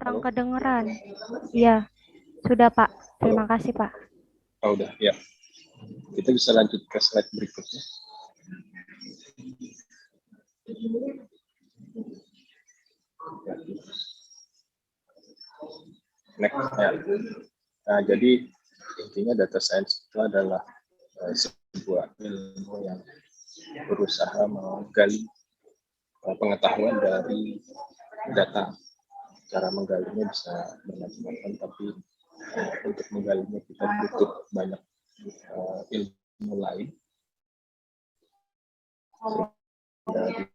kurang Halo? kedengeran. Iya, sudah Pak. Terima kasih Pak. Oh, udah, ya. Kita bisa lanjut ke slide berikutnya. Next, ya. Nah, jadi intinya data science itu adalah sebuah ilmu yang berusaha menggali pengetahuan dari data. Cara menggalinya bisa bermacam-macam, tapi untuk menggalinya kita butuh banyak ilmu lain. Dari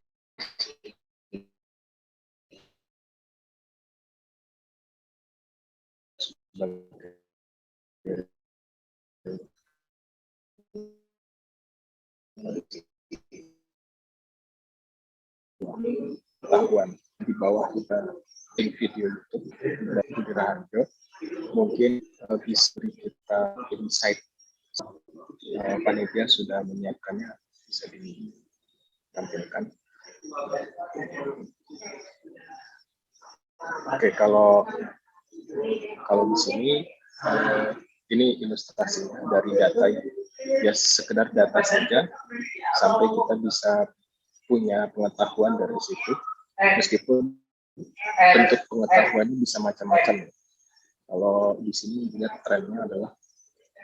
pengetahuan di bawah kita link video YouTube dari Raharjo, mungkin bisa beri kita insight. Panitia sudah menyiapkannya, bisa ditampilkan. Oke, kalau di sini ini ilustrasinya dari data ya sekedar data saja sampai kita bisa punya pengetahuan dari situ, meskipun bentuk pengetahuannya bisa macam-macam. Kalau di sini lihat trennya adalah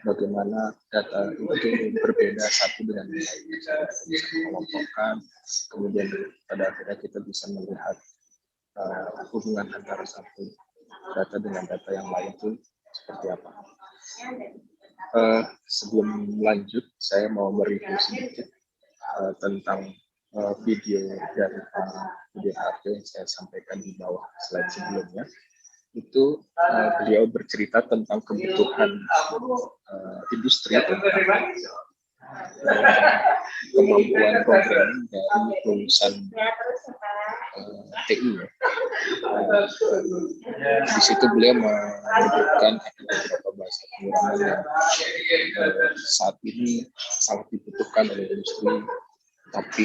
bagaimana data itu berbeda satu dengan yang lain. Kita bisa mengelompokkan, kemudian pada akhirnya kita bisa melihat hubungan antara satu data dengan data yang lain itu seperti apa. Sebelum lanjut, saya mau mereview sedikit tentang video dari Budi Harjo yang saya sampaikan di bawah slide sebelumnya. Itu beliau bercerita tentang kebutuhan industri tentang kemampuan programming dari lulusan TI. Di situ beliau menyebutkan ada beberapa bahasa pemrograman yang saat ini sangat dibutuhkan oleh industri, tapi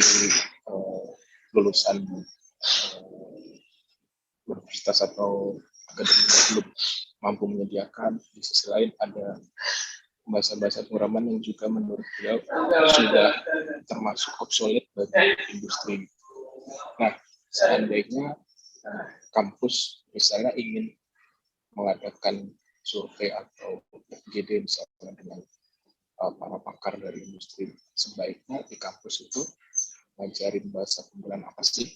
lulusan universitas atau akademik belum mampu menyediakan. Di sisi lain ada bahasa-bahasa pemrograman yang juga menurut beliau sudah termasuk obsolete bagi industri. Nah, seandainya kampus misalnya ingin mengadakan survei atau FGD misalnya dengan para pakar dari industri, sebaiknya di kampus itu ngajarin bahasa pemrograman apa sih,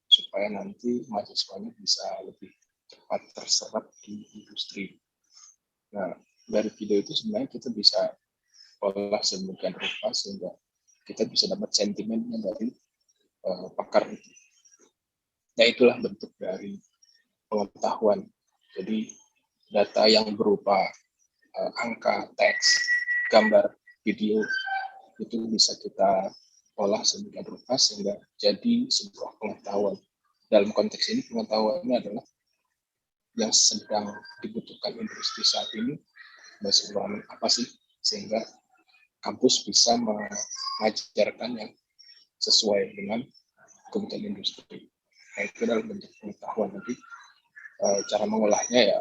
supaya nanti mahasiswanya bisa lebih cepat terserap di industri. Nah, dari video itu sebenarnya kita bisa olah sedemikian rupa sehingga kita bisa dapat sentimennya dari pakar itu. Nah, itulah bentuk dari pengetahuan. Jadi data yang berupa angka, teks, gambar, video itu bisa kita olah sedemikian rupa sehingga jadi sebuah pengetahuan. Dalam konteks ini pengetahuannya adalah yang sedang dibutuhkan industri saat ini, bahasa pemrograman apa sih, sehingga kampus bisa mengajarkan yang sesuai dengan kebutuhan industri. Nah, itu adalah bentuk pengetahuan. Nanti cara mengolahnya ya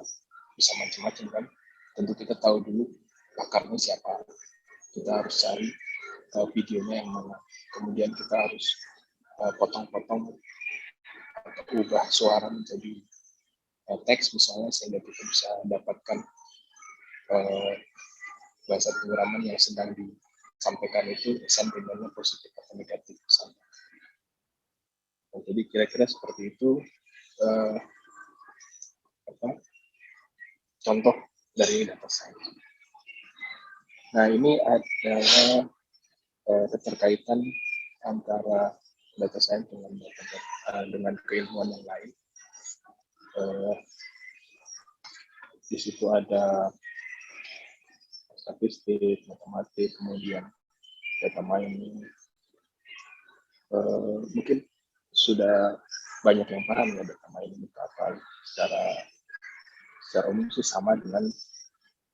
bisa macam-macam kan. Tentu kita tahu dulu pakarnya siapa, kita harus cari videonya yang mana, kemudian kita harus potong-potong atau ubah suara menjadi teks misalnya, sehingga kita bisa dapatkan bahasa pemrograman yang sedang disampaikan itu sentimennya positif atau negatif misalnya. Nah, jadi kira-kira seperti itu contoh dari data science. Nah, ini adalah keterkaitan antara data science dengan keilmuan yang lain. Di situ ada statistik, matematik, kemudian data mining. Mungkin sudah banyak yang paham ya data mining itu apa. Secara umum sih sama dengan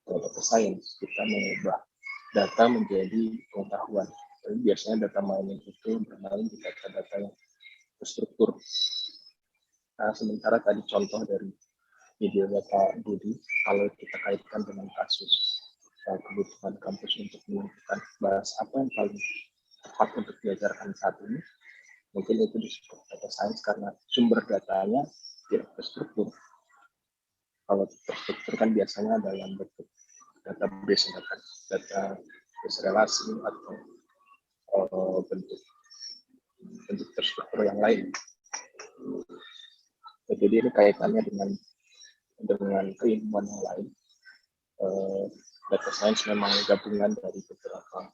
data science. Kita mengubah data menjadi pengetahuan. Jadi biasanya data mining itu bermain di data-data yang terstruktur. Nah, sementara tadi contoh dari videonya Pak Budi, kalau kita kaitkan dengan kasus kebutuhan kampus untuk menentukan bahas apa yang paling tepat untuk diajarkan saat ini, mungkin itu disebut data science karena sumber datanya tidak terstruktur. Kalau terstruktur kan biasanya dalam bentuk database, database relasi atau bentuk terstruktur yang lain. Jadi ini kaitannya dengan keilmuan yang lain. Data science memang gabungan dari beberapa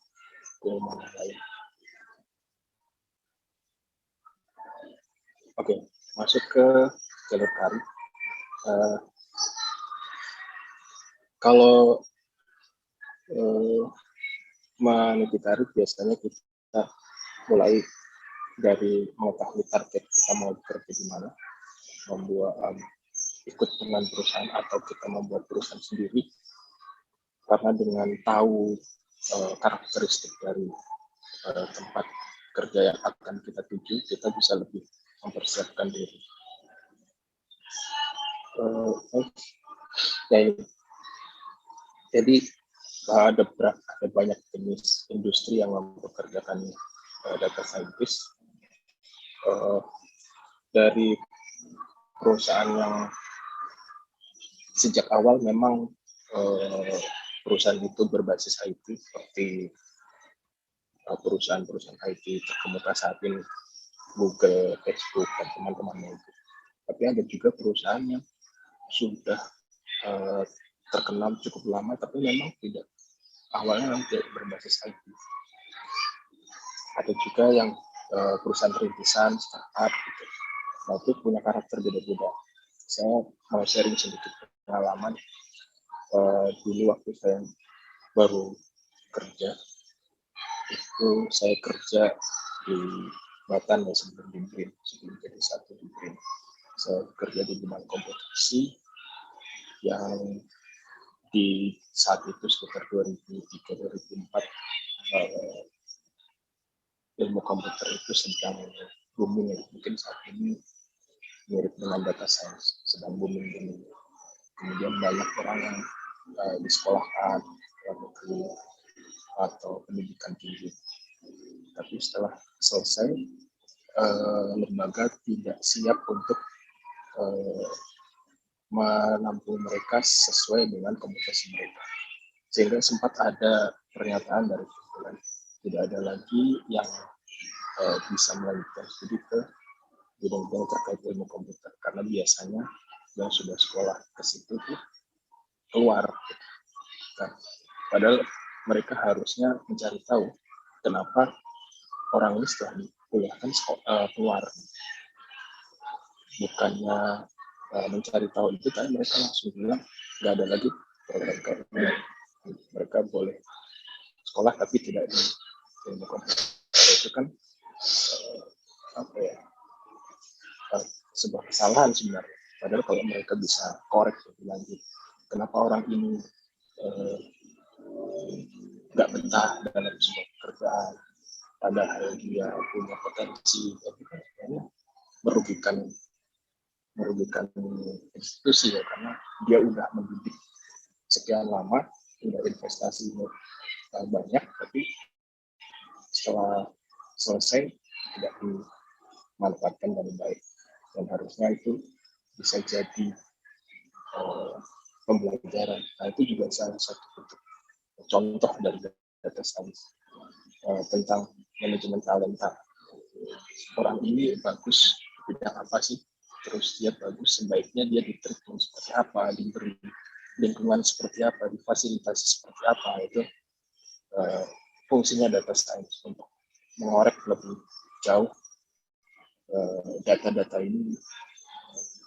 keilmuan yang lain. Oke, masuk ke jalur karir. Kalau meniti karir biasanya kita mulai dari mengetahui target kita mau bekerja di mana, membuat ikut dengan perusahaan atau kita membuat perusahaan sendiri. Karena dengan tahu karakteristik dari tempat kerja yang akan kita tuju, kita bisa lebih mempersiapkan diri. Jadi ada banyak jenis industri yang mempekerjakan data scientist. Dari perusahaan yang sejak awal memang perusahaan itu berbasis IT, seperti perusahaan-perusahaan IT terkemuka saat ini, Google, Facebook, dan teman-temannya itu. Tapi ada juga perusahaan yang sudah terkenal cukup lama, tapi memang awalnya tidak berbasis IT. Ada juga yang perusahaan rintisan, startup, gitu. Nah, itu punya karakter beda-beda. Saya mau sharing sedikit pengalaman. Dulu waktu saya baru kerja, itu saya kerja di Batan ya, sebelum jadi satu di BRIN. Saya kerja di bidang komputasi yang di saat itu sekitar 2003-2004 ilmu komputer itu sedang booming ya. Mungkin saat ini mirip dengan data science, sedang booming. Kemudian banyak orang yang disekolahkan luar negeri atau pendidikan tinggi. Tapi setelah selesai, lembaga tidak siap untuk menampung mereka sesuai dengan kompetensi mereka. Sehingga sempat ada pernyataan dari kumpulan, tidak ada lagi yang bisa melanjutkan studi ke bidang-bidang terkait ilmu komputer, karena biasanya yang sudah sekolah ke situ tuh keluar. Nah, padahal mereka harusnya mencari tahu kenapa orang ini setelah dikuliahkan keluar. Bukannya mencari tahu itu, tapi mereka langsung bilang nggak ada lagi program kerja. Mereka boleh sekolah tapi tidak di ilmu komputer. Itu kan sebuah kesalahan sebenarnya. Padahal kalau mereka bisa korek lebih lanjut, kenapa orang ini nggak betah dalam sebuah pekerjaan, padahal dia punya potensi, tapi kan merugikan institusi ya, karena dia udah mendidik sekian lama, udah investasi banyak, tapi setelah selesai tidak dimanfaatkan dengan baik. Dan harusnya itu bisa jadi pembelajaran. Nah, itu juga salah satu bentuk contoh dari data science tentang manajemen talenta. Orang ini bagus di bidang apa sih? Terus dia bagus, sebaiknya dia ditreatment seperti apa, diberi lingkungan seperti apa, difasilitasi seperti apa. Itu fungsinya data science untuk mengorek lebih jauh data-data ini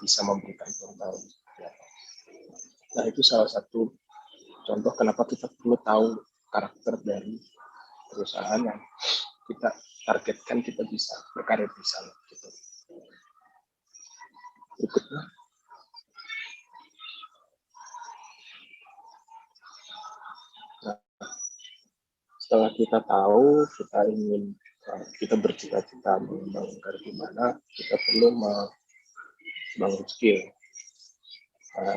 bisa memberikan pengetahuan. Nah, itu salah satu contoh kenapa kita perlu tahu karakter dari perusahaan yang kita targetkan kita bisa berkarir di sana. Gitu. Berikutnya. Nah, setelah kita tahu, kita bercita-cita membangun karir di mana, kita perlu membangun skill.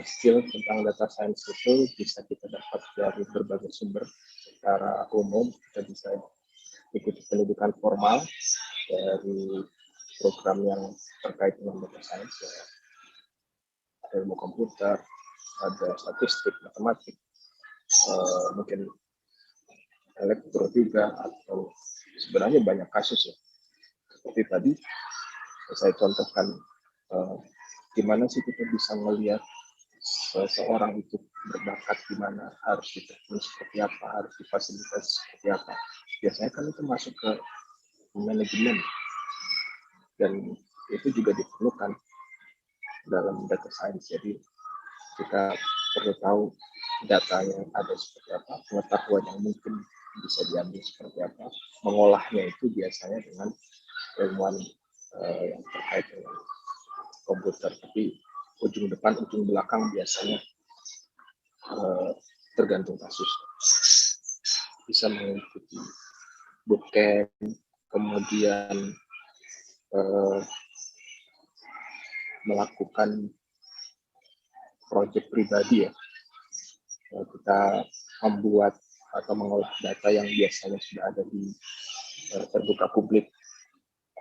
skill tentang data science itu bisa kita dapat dari berbagai sumber. Secara umum kita bisa ikuti pendidikan formal dari program yang terkait dengan data science, ya. Ada ilmu komputer, ada statistik, matematik, mungkin elektro juga, atau sebenarnya banyak kasus ya. Seperti tadi saya contohkan, gimana sih kita bisa melihat seseorang itu berbakat di mana, harus ditreatment seperti apa, harus difasilitasi seperti apa. Biasanya kan itu masuk ke manajemen, dan itu juga diperlukan dalam data science. Jadi kita perlu tahu data yang ada seperti apa, pengetahuan yang mungkin bisa diambil seperti apa, mengolahnya itu biasanya dengan ilmuwan yang terkait dengan komputer. Tapi ujung depan, ujung belakang biasanya tergantung kasus. Bisa mengikuti bootcamp, kemudian melakukan proyek pribadi ya. Kita membuat atau mengolah data yang biasanya sudah ada di terbuka publik.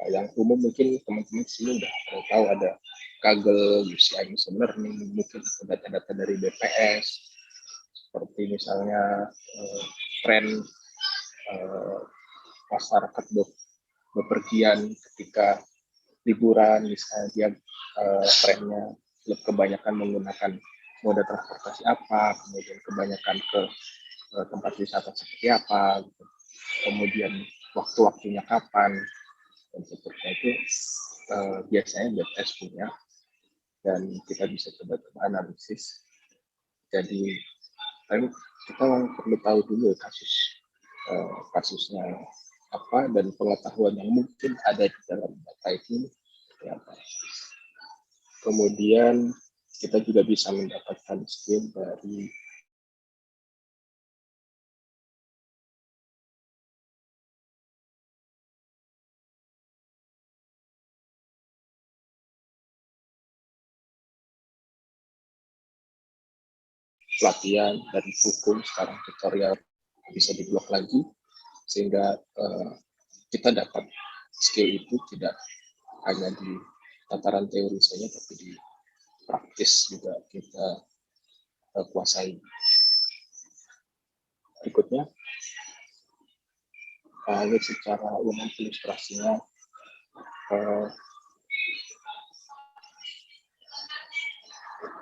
Yang umum mungkin teman-teman sini udah tahu, ada Kaggle, UCI Machine Learning, mungkin data-data dari BPS, seperti misalnya tren masyarakat bepergian ketika liburan, misalnya dia trennya kebanyakan menggunakan moda transportasi apa, kemudian kebanyakan ke tempat wisata seperti apa, gitu. Kemudian waktu-waktunya kapan, dan seterusnya itu biasanya BPS punya, dan kita bisa coba analisis. Jadi kita perlu tahu dulu kasusnya apa, dan pengetahuan yang mungkin ada di dalam data itu seperti apa. Kemudian kita juga bisa mendapatkan skill dari pelatihan dari buku, sekarang tutorial bisa diblok lagi, sehingga kita dapat skill itu tidak hanya di tataran teori saja, tapi di praktis juga kita kuasai. Berikutnya, ini secara umum ilustrasinya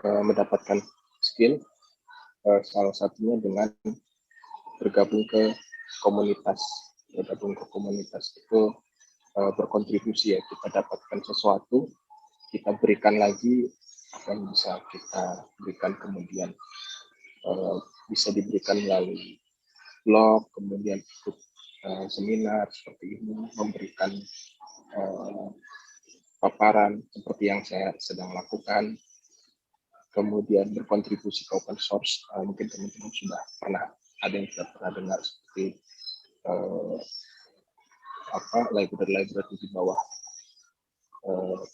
mendapatkan skill, salah satunya dengan bergabung ke komunitas. Bergabung ke komunitas itu berkontribusi ya, kita dapatkan sesuatu, kita berikan lagi apa yang bisa kita berikan, kemudian bisa diberikan melalui blog, kemudian ikut seminar seperti ini, memberikan paparan seperti yang saya sedang lakukan, kemudian berkontribusi ke open source. Mungkin teman-teman sudah pernah, ada yang sudah pernah dengar seperti library di bawah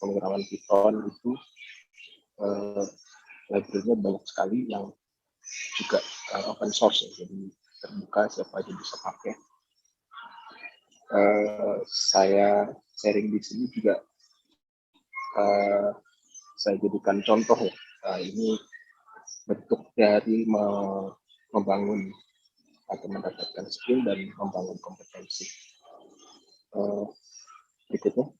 pemrograman Python itu, library-nya banyak sekali yang juga open source ya, jadi terbuka, siapa aja bisa pakai. Saya sharing di sini juga saya jadikan contoh ya. Ini bentuk dari membangun atau mendapatkan skill dan membangun kompetensi. Berikutnya,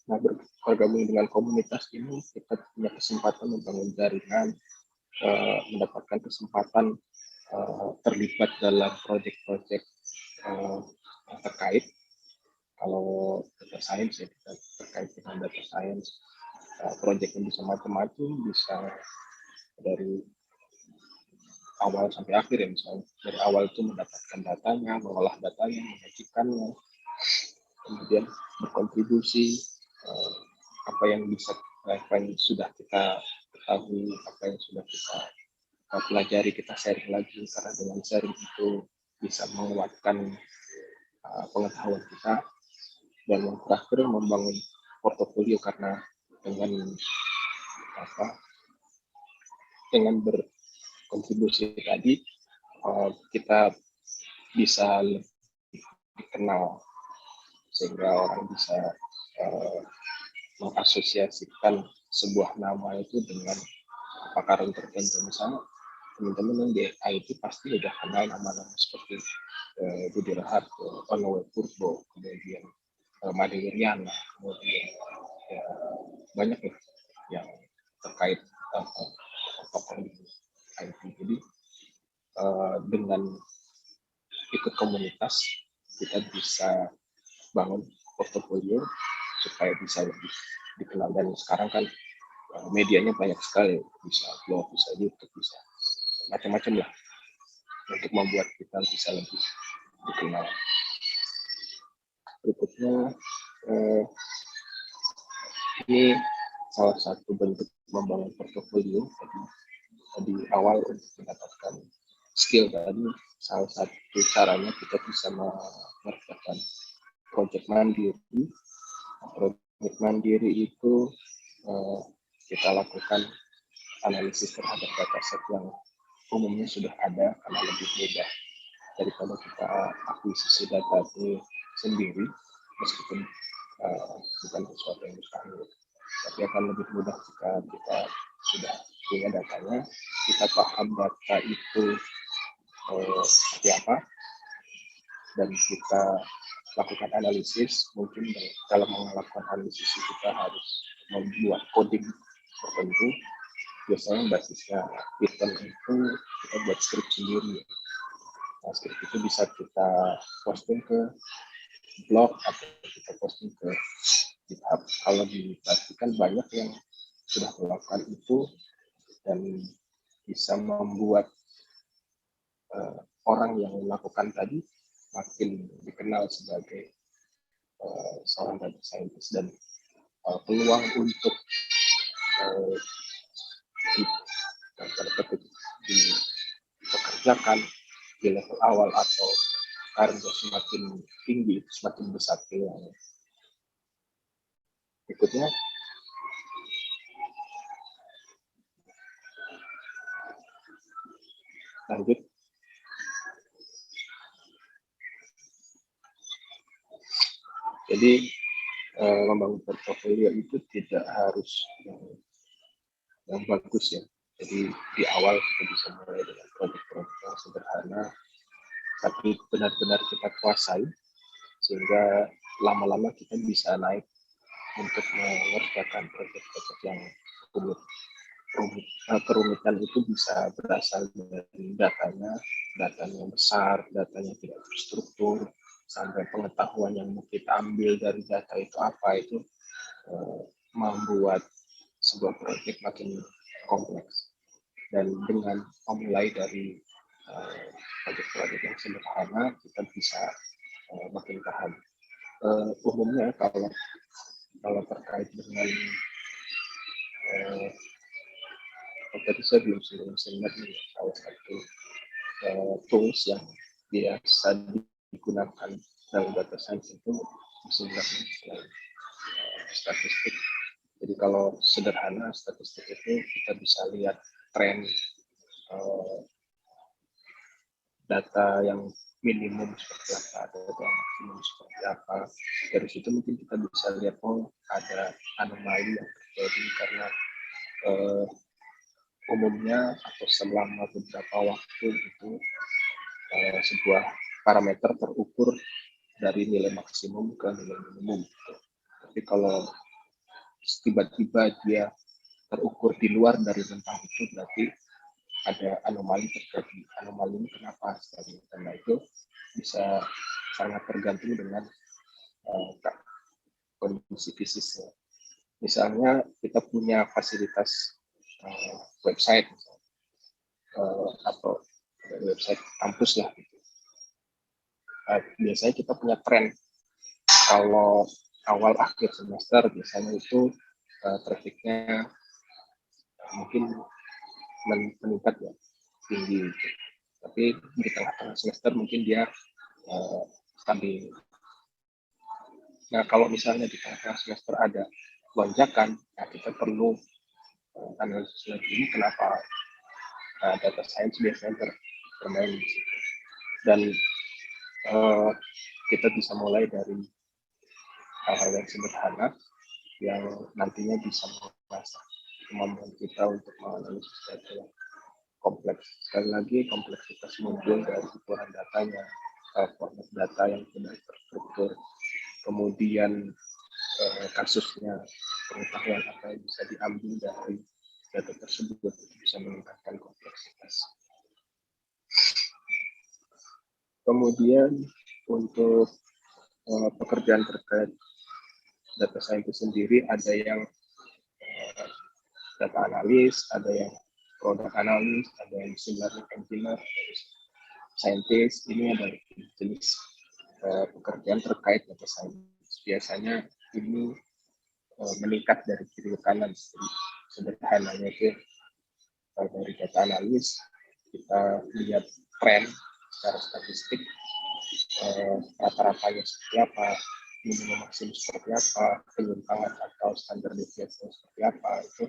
nah, bergabung dengan komunitas ini kita punya kesempatan membangun jaringan, mendapatkan kesempatan terlibat dalam proyek-proyek terkait. Kalau data science ya, kita terkait dengan data science, proyek yang bisa macam-macam, bisa dari awal sampai akhir ya. Misalnya dari awal itu mendapatkan datanya, mengolah datanya, menyajikannya, kemudian berkontribusi apa yang sudah kita ketahui, apa yang sudah kita pelajari, kita sharing lagi, karena dengan sharing itu bisa menguatkan pengetahuan kita. Dan yang terakhir, membangun portofolio, karena dengan apa dengan berkontribusi tadi kita bisa lebih dikenal sehingga orang bisa mengasosiasikan sebuah nama itu dengan pakar tertentu. Misalnya teman-teman yang di IT pasti udah kenal nama-nama seperti Budi Raharjo, Onowe Purbo, kemudian Made Wiryana, kemudian ya, banyak ya yang terkait tokoh di IT. Jadi dengan ikut komunitas kita bisa bangun portofolio supaya bisa lebih dikenal, dan sekarang kan medianya banyak sekali, bisa blog, bisa YouTube, bisa macam-macam lah untuk membuat kita bisa lebih dikenal. Berikutnya ini salah satu bentuk membangun portofolio. Jadi di awal untuk mendapatkan skill tadi, salah satu caranya kita bisa mengerjakan project mandiri. Project mandiri itu kita lakukan analisis terhadap dataset yang umumnya sudah ada karena lebih mudah daripada kita akuisisi data ini sendiri, meskipun bukan sesuatu yang mustahil, tapi akan lebih mudah jika kita sudah punya datanya, kita paham data itu seperti apa, dan kita lakukan analisis. Mungkin dalam melakukan analisis kita harus membuat coding tertentu. Biasanya basisnya Python itu kita buat script sendiri. Nah, script itu bisa kita posting ke blog atau kita posting ke GitHub. Kalau diperhatikan banyak yang sudah melakukan itu dan bisa membuat orang yang melakukan tadi makin dikenal sebagai seorang data scientist, dan peluang untuk dipekerjakan di level awal atau karirnya semakin tinggi, semakin besar peluangnya. Berikutnya, lanjut. Jadi membangun portofolio itu tidak harus yang bagus ya. Jadi di awal kita bisa mulai dengan proyek-proyek yang sederhana, tapi benar-benar kita kuasai sehingga lama-lama kita bisa naik untuk mengerjakan proyek-proyek yang rumit. Kerumitan itu bisa berasal dari datanya besar, datanya tidak terstruktur, sampai pengetahuan yang mau kita ambil dari data itu apa, itu membuat sebuah proyek makin kompleks. Dan dengan memulai dari proyek-proyek yang sederhana, kita bisa makin paham. Umumnya kalau terkait dengan tadi saya belum singkat nih, salah satu tools yang biasa digunakan dalam data science itu sebenarnya statistik. Jadi kalau sederhana, statistik itu kita bisa lihat tren data yang minimum seperti apa, data yang maksimum seperti apa. Dari situ mungkin kita bisa lihat ada anomali yang terjadi karena umumnya atau selama beberapa waktu itu sebuah parameter terukur dari nilai maksimum ke nilai minimum. Tapi kalau tiba-tiba dia terukur di luar dari rentang itu, berarti ada anomali terjadi. Anomali ini kenapa? Karena itu bisa sangat tergantung dengan kondisi fisiknya. Misalnya kita punya fasilitas website atau website kampus lah gitu. Biasanya kita punya tren kalau awal akhir semester biasanya itu trafficnya mungkin meningkat ya, tinggi gitu. Tapi di tengah-tengah semester mungkin dia stabil. Nah, kalau misalnya di tengah-tengah semester ada lonjakan, nah kita perlu analisis lagi ini kenapa data science biasanya bermain di situ. Dan kita bisa mulai dari hal-hal yang sederhana yang nantinya bisa mengasah kemampuan kita untuk menganalisis data yang kompleks. Sekali lagi, kompleksitas muncul dari ukuran datanya, format data yang tidak terstruktur, kemudian kasusnya, pengetahuan apa yang bisa diambil dari data tersebut bisa meningkatkan kompleksitas. Kemudian untuk pekerjaan terkait data scientist sendiri, ada yang data analis, ada yang product analis, ada yang machine learning engineer, scientist. Ini adalah jenis pekerjaan terkait data science. Biasanya ini meningkat dari kiri ke kanan. Sederhananya itu dari data analis kita lihat tren secara statistik, rata-ratanya seperti apa, minimum maksimum seperti apa, penyimpangan atau standar deviasi seperti apa, itu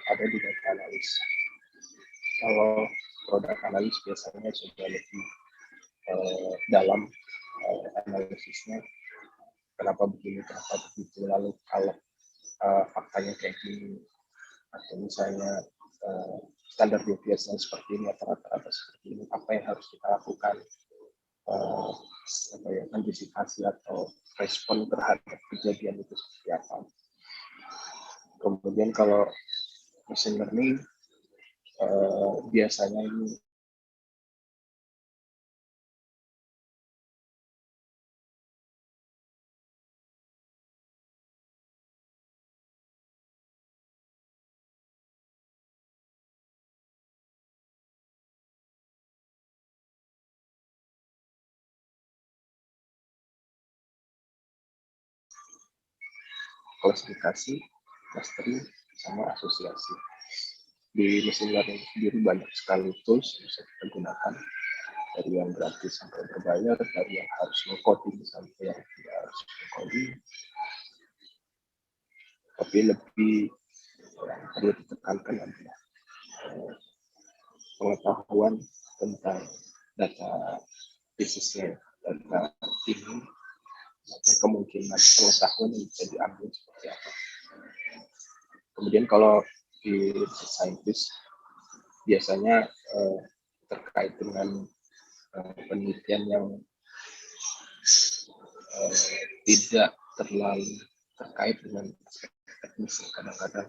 ada di data analis. Kalau produk analis biasanya sudah lebih dalam analisisnya, kenapa begini, kenapa begitu, lalu kalau faktanya kayak gini, atau misalnya standar deviasi seperti ini atau rata-rata seperti ini, apa yang harus kita lakukan, antisipasi atau respon terhadap kejadian itu seperti apa. Kemudian kalau machine learning biasanya ini klasifikasi, clustering, sama asosiasi. Di machine learning sendiri banyak sekali tools yang bisa kita gunakan, dari yang gratis sampai berbayar, dari yang harus mengcoding sampai yang tidak harus mengcoding. Tapi lebih yang perlu ditekankan adalah pengetahuan tentang data bisnisnya, data ini, kemungkinan pengetahuan yang bisa diambil seperti apa. Kemudian kalau di scientist biasanya terkait dengan penelitian yang tidak terlalu terkait dengan teknis, kadang-kadang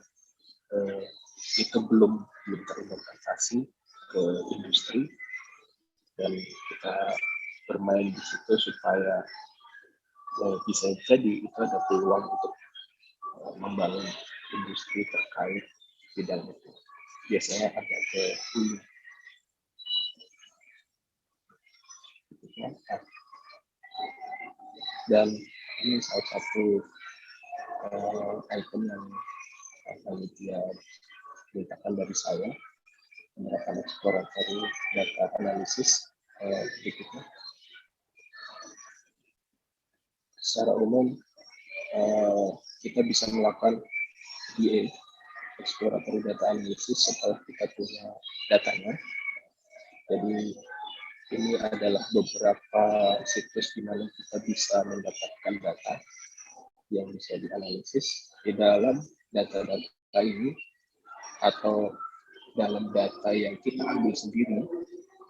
itu belum terimplementasi ke industri, dan kita bermain di situ supaya bisa jadi itu ada peluang untuk membangun industri terkait bidang itu. Biasanya agak ke hulu. Dan ini salah satu item yang panitia mintakan dari saya, penerapan exploratory data analysis berikutnya. Secara umum kita bisa melakukan DA, exploratory data analysis, setelah kita punya datanya. Jadi ini adalah beberapa situs di mana kita bisa mendapatkan data yang bisa dianalisis. Di dalam data-data ini atau dalam data yang kita ambil sendiri,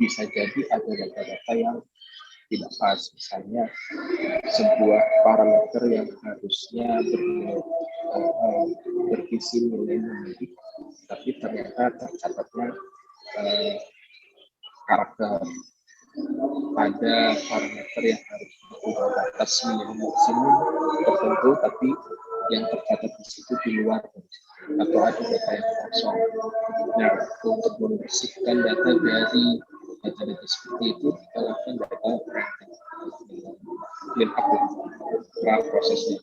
bisa jadi ada data-data yang tidak pas. Misalnya sebuah parameter yang harusnya berisi nilai numerik, tapi ternyata tercatatnya karakter. Pada parameter yang harus berubah batas minimum maksimum tertentu, tapi yang tercatat di situ di luar, atau ada data yang kosong. Nah, untuk membersihkan data dari data-data seperti itu, kita lakukan data clean up prosesnya.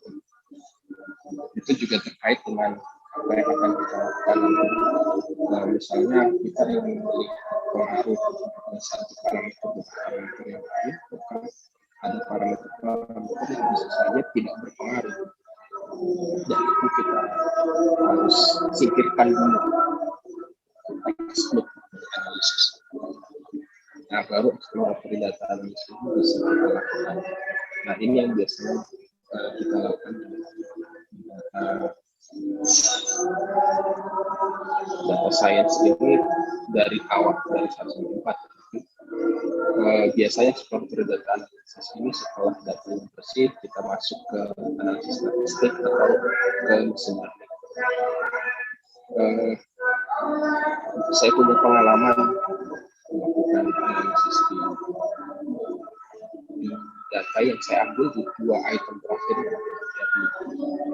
Itu juga terkait dengan apa yang akan kita lakukan. Nah, misalnya kita ingin melihat pengaruh satu parameter yang lain, maka ada parameter yang bisa saja tidak berpengaruh. dan itu kita harus singkirkan dulu, exclude analisis. Nah, baru exploratory data analysis ini bisa kita lakukan. Nah, ini yang biasanya kita lakukan di data science ini dari awal, dari 1 sampai 4. Biasanya exploratory data analysis ini setelah data yang bersih, kita masuk ke analisis statistik atau ke mesin learning. Saya punya pengalaman melakukan analisis di data yang saya ambil di 2 item terakhir, yaitu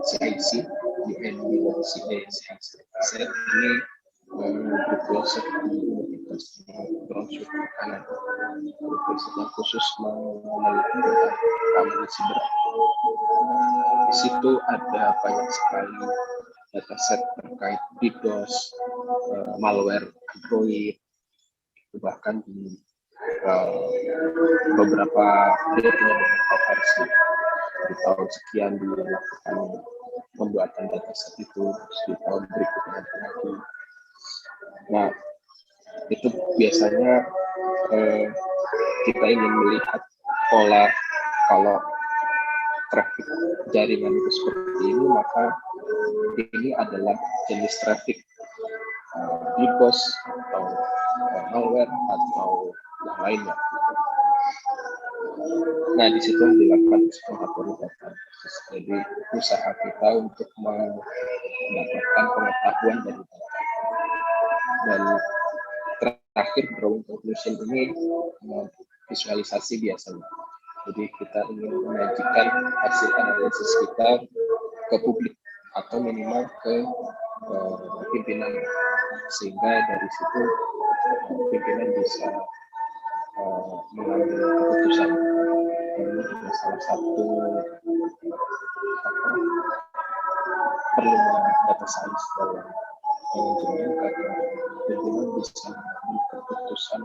CIC, UNB dan CA ini berproses di Universitas Brownsville, Kanada. Berprosesnya khusus meneliti tentang keamanan siber. Di situ ada banyak sekali dataset terkait DDoS, malware Android, bahkan di beberapa versi di tahun sekian dilakukan pembuatan dataset itu, di tahun berikutnya lagi. Nah, itu biasanya kita ingin melihat pola kalau traffic jaringan itu seperti ini, maka ini adalah jenis traffic DDoS atau malware atau yang lainnya. Nah, di situ dilakukan exploratory data. Jadi usaha kita untuk mendapatkan pengetahuan dari data. Dan terakhir drawing conclusion ini visualisasi biasanya. Jadi kita ingin menyajikan hasil analisis kita ke publik atau minimal ke pimpinan, sehingga dari situ pimpinan bisa mengambil keputusan. Ini juga salah satu perlunya data science dalam manajemen, karena pimpinan bisa mengambil keputusan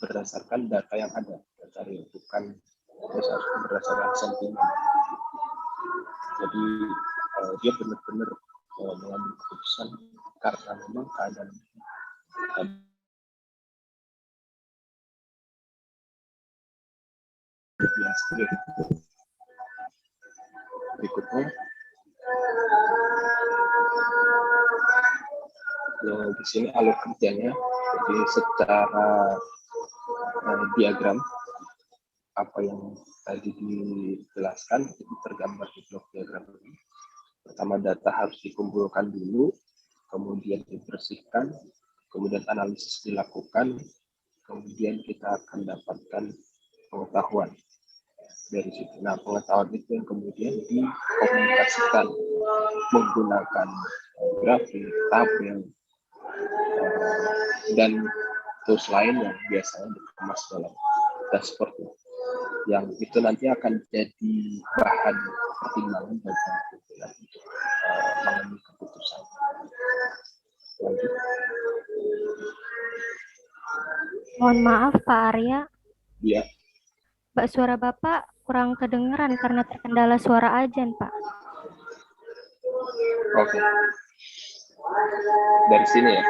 berdasarkan data yang ada, data real, bukan berdasarkan sentimen. Jadi dia benar-benar mengambil keputusan karena memang keadaan berikutnya. Di sini alur kerjanya, jadi secara diagram apa yang tadi dijelaskan itu tergambar di blok diagram ini. Pertama, data harus dikumpulkan dulu, kemudian dibersihkan, kemudian analisis dilakukan, kemudian kita akan dapatkan pengetahuan dari situ. Nah, pengetahuan itu yang kemudian dikomunikasikan menggunakan grafik, tabel, dan tools lain yang biasanya dikemas dalam dashboard, yang itu nanti akan jadi bahan pertimbangan bagi pimpinan untuk mengambil keputusan. Lanjut. Mohon maaf Pak Arya. Ya. Suara Bapak kurang kedengeran karena terkendala suara azan, Pak. Oke. Dari sini ya,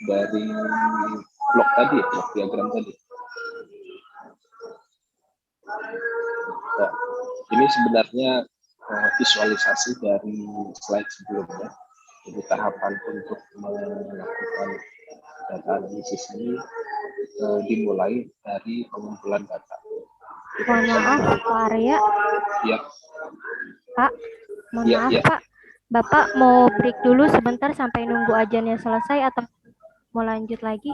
dari blok tadi, blok diagram tadi. Nah, ini sebenarnya visualisasi dari slide sebelumnya. Jadi tahapan untuk melakukan data analisis ini dimulai dari pengumpulan data. Mohon maaf Pak Arya. Ya. Pak, mohon maaf Pak. Bapak mau break dulu sebentar sampai nunggu azannya selesai atau mau lanjut lagi?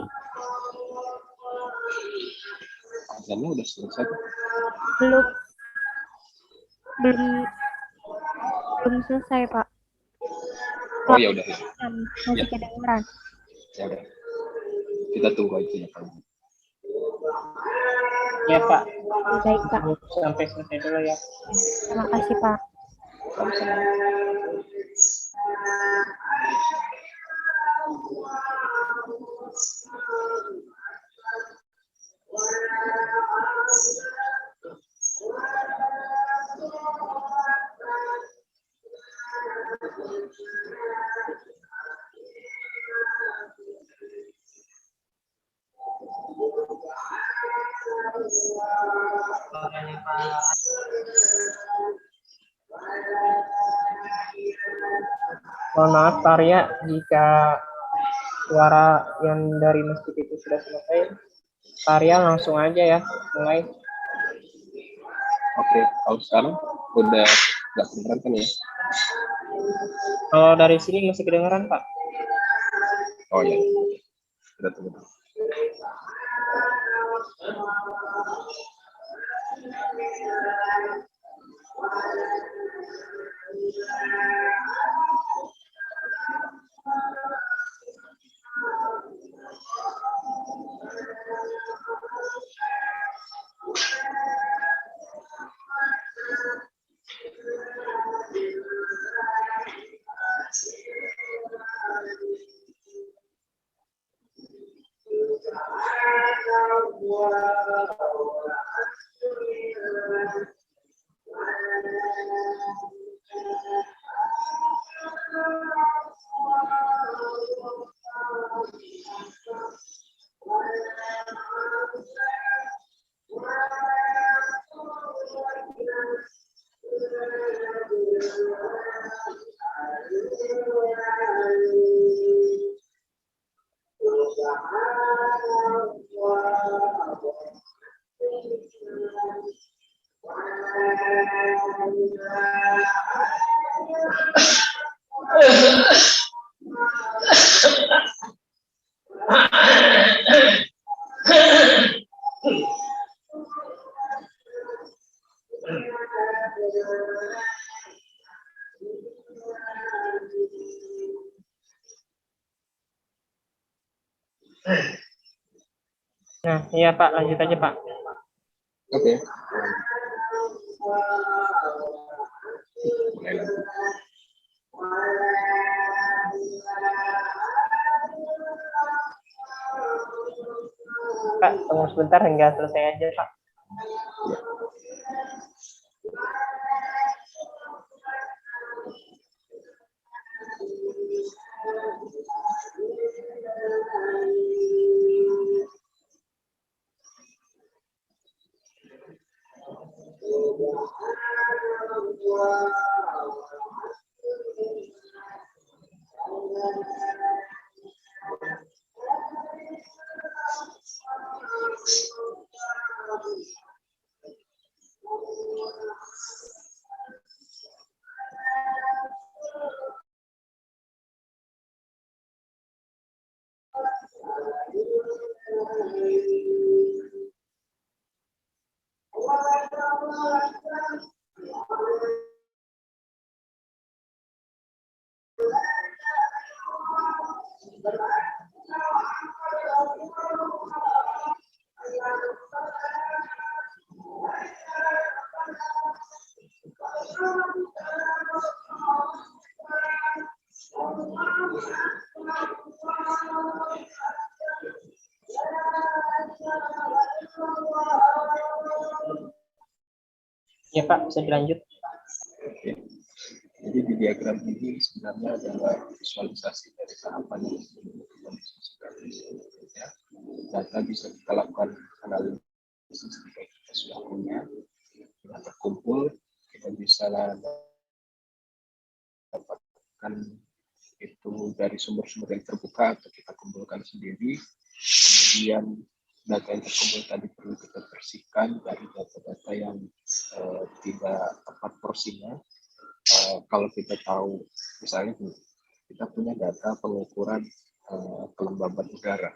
Azannya udah selesai? Belum selesai Pak. Oh ya udah. Masih kedengeran. Ya udah. Kita tunggu aja ya kalau. Ya Pak. Baik Pak. Sampai selesai dulu ya. Terima kasih Pak. Sama-sama. Mohon maaf Pak Arya, jika suara yang dari masjid itu sudah selesai, Pak Arya langsung aja ya, mulai. Oke, kalau sekarang udah nggak kedengeran kan ya? Kalau dari sini masih kedengeran Pak. Oh ya, udah tunggu. Nah, iya Pak, lanjut aja Pak. Oke. Mulai lagi. Pak, tunggu sebentar hingga selesai aja Pak. Ya Pak, bisa dilanjut. Oke. Jadi di diagram ini sebenarnya adalah visualisasi dari tahapan yang ya. Data bisa kita lakukan analisis jika kita sudah punya, sudah terkumpul, kita bisa dapatkan itu dari sumber-sumber yang terbuka atau kita kumpulkan sendiri. Kemudian data yang terkumpul tadi perlu kita bersihkan dari data-data yang tidak tepat porsinya. Kalau kita tahu, misalnya kita punya data pengukuran kelembaban udara.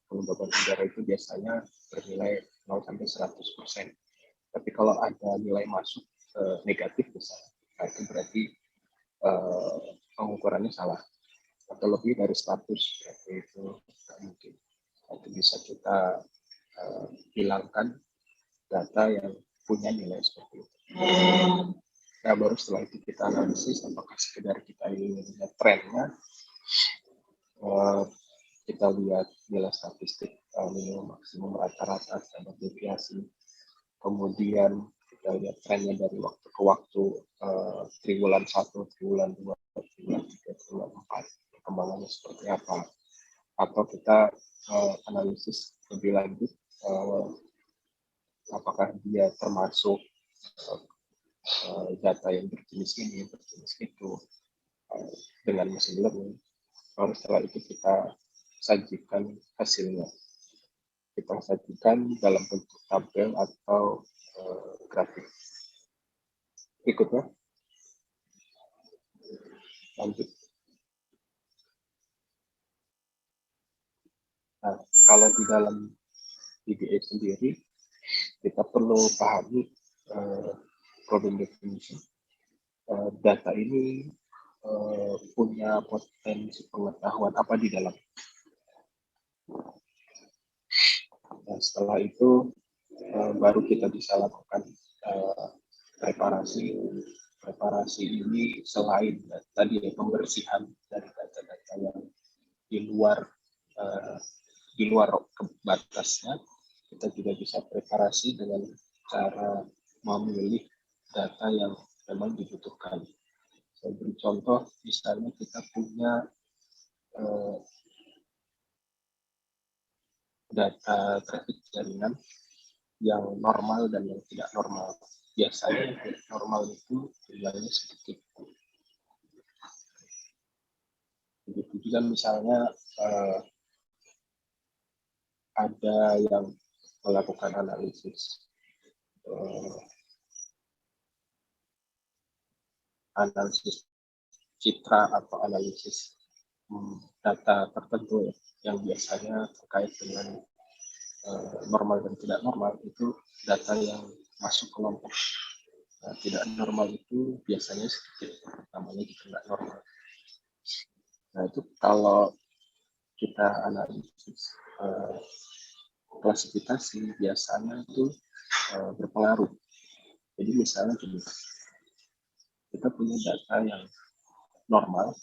Kelembaban udara itu biasanya bernilai 0 sampai 100%. Tapi kalau ada nilai masuk negatif misalnya, itu berarti pengukurannya salah. Atau lebih dari 100, itu tidak mungkin. Itu bisa kita hilangkan data yang punya nilai seperti itu. Nah, baru setelah itu kita analisis apakah sekedar kita ingin melihat trennya, kita lihat nilai statistik minimum maksimum rata-rata standar deviasi, kemudian kita lihat trennya dari waktu ke waktu, triwulan 1, triwulan 2, triwulan 3, triwulan 4, perkembangannya seperti apa, atau kita analisis lebih lanjut apakah dia termasuk data yang berjenis ini, berjenis itu dengan mesin learning. Lalu setelah itu kita sajikan hasilnya. Kita sajikan dalam bentuk tabel atau grafik. Berikutnya, lanjut. Nah, kalau di dalam VBA sendiri, kita perlu pahami problem definition. Data ini punya potensi pengetahuan apa di dalam. Nah, setelah itu baru kita bisa lakukan preparasi. Preparasi ini selain tadi pembersihan dari data-data yang di luar batasnya, kita juga bisa preparasi dengan cara memilih data yang memang dibutuhkan. Saya beri contoh, misalnya kita punya data traffic jaringan yang normal dan yang tidak normal. Biasanya yang tidak normal itu jumlahnya sedikit. Begitu juga misalnya ada yang melakukan analisis citra atau analisis data tertentu yang biasanya terkait dengan normal dan tidak normal, itu data yang masuk kelompok tidak normal itu biasanya sedikit, namanya juga tidak normal. Nah, itu kalau kita analisis klasifikasi biasanya itu berpengaruh. Jadi misalnya kita punya data yang normal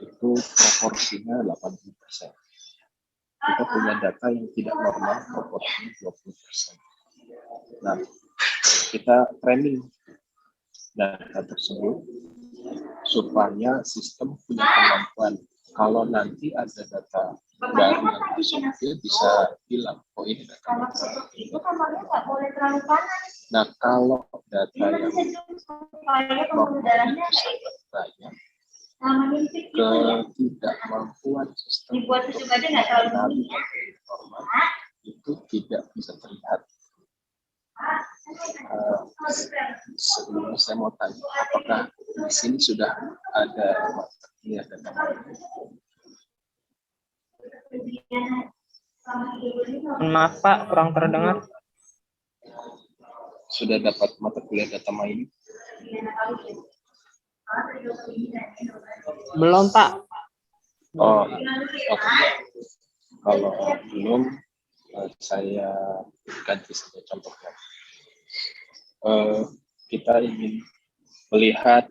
itu proporsinya 80%. Kita punya data yang tidak normal proporsinya 20%. Nah, kita training data tersebut supaya sistem punya kemampuan. Kalau nanti ada data baru yang masuk, dia bisa bilang, oh ini data baru. Nah, kalau data yang normalnya sangat banyak, ketidakmampuan sistem untuk mengenali normal itu tidak bisa terlihat. Sebelumnya saya mau tanya, apakah di sini sudah ada ini ada Maaf Pak, kurang terdengar. Sudah dapat mata kuliah data mining? Belum Pak. Oh, oke. Kalau belum, saya ganti saja contohnya. Kita ingin melihat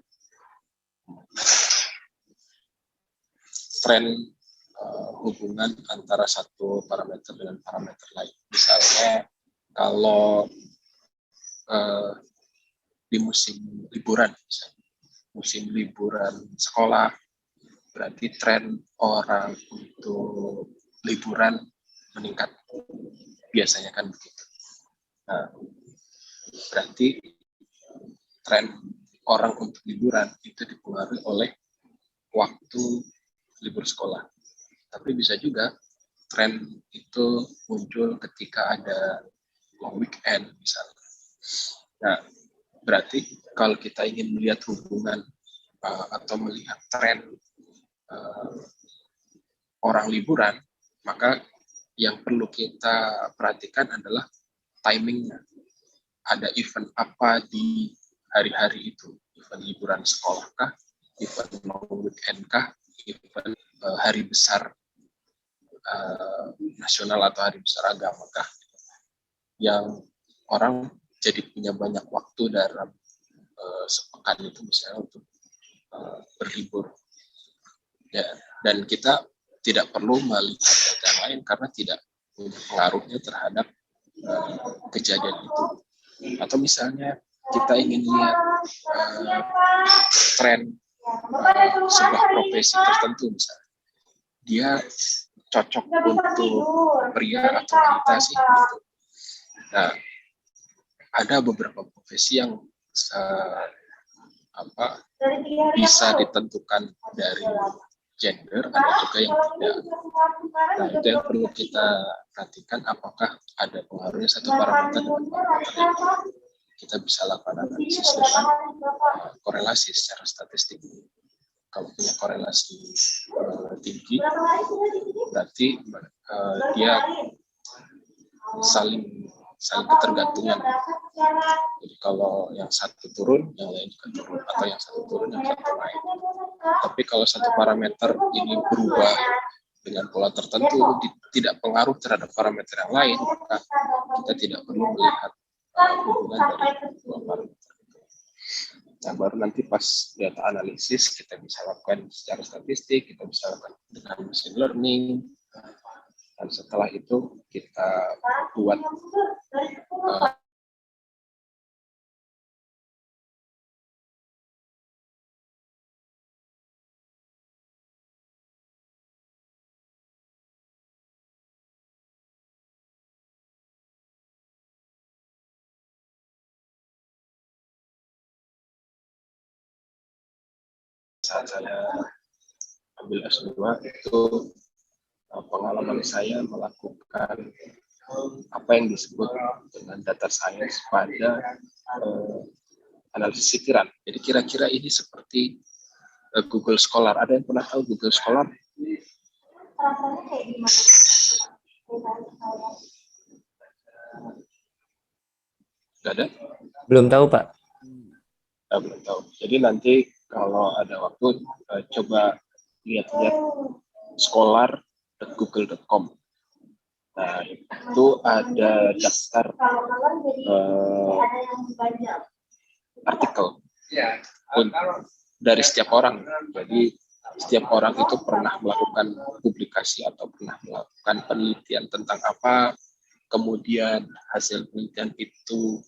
tren hubungan antara satu parameter dengan parameter lain. Misalnya kalau di musim liburan, misalnya, musim liburan sekolah, berarti tren orang untuk liburan meningkat. Biasanya kan begitu. Nah, berarti tren orang untuk liburan itu dipengaruhi oleh waktu libur sekolah. Tapi bisa juga tren itu muncul ketika ada long weekend misalnya. Nah, berarti kalau kita ingin melihat hubungan atau melihat tren orang liburan, maka yang perlu kita perhatikan adalah timingnya. Ada event apa di hari-hari itu? Event liburan sekolah kah? Event long weekend kah? Event hari besar nasional atau hari besar agama kah? Yang orang jadi punya banyak waktu dalam sepekan itu misalnya untuk berlibur. Ya, dan kita tidak perlu melihat data yang lain karena tidak punya pengaruhnya terhadap kejadian itu. Atau misalnya kita ingin lihat tren sebuah profesi tertentu, misalnya dia cocok untuk pria atau wanita sih gitu. Nah, ada beberapa profesi yang bisa ditentukan dari gender, ada juga yang tidak. Nah, itu yang perlu kita perhatikan, apakah ada pengaruhnya satu parameter dengan parameter lain. Kita bisa lakukan analisis dengan korelasi secara statistik. Kalau punya korelasi tinggi, berarti dia saling ketergantungan. Jadi kalau yang satu turun, yang lain juga turun, atau yang satu turun, yang satu naik. Tapi kalau satu parameter ini berubah dengan pola tertentu, tidak pengaruh terhadap parameter yang lain, maka kita tidak perlu melihat hubungan dari dua parameter. Nah, baru nanti pas data analisis kita bisa lakukan secara statistik, kita bisa lakukan dengan machine learning, dan setelah itu kita buat saat saya ambil S2 itu pengalaman saya melakukan apa yang disebut dengan data science pada analisis pikiran. Jadi kira-kira ini seperti Google Scholar. Ada yang pernah tahu Google Scholar? Nggak ada? Belum tahu, Pak. Belum tahu. Jadi nanti kalau ada waktu coba lihat-lihat scholar.google.com. Nah, itu ada daftar artikel dari setiap orang. Jadi setiap orang itu pernah melakukan publikasi atau pernah melakukan penelitian tentang apa, kemudian hasil penelitian itu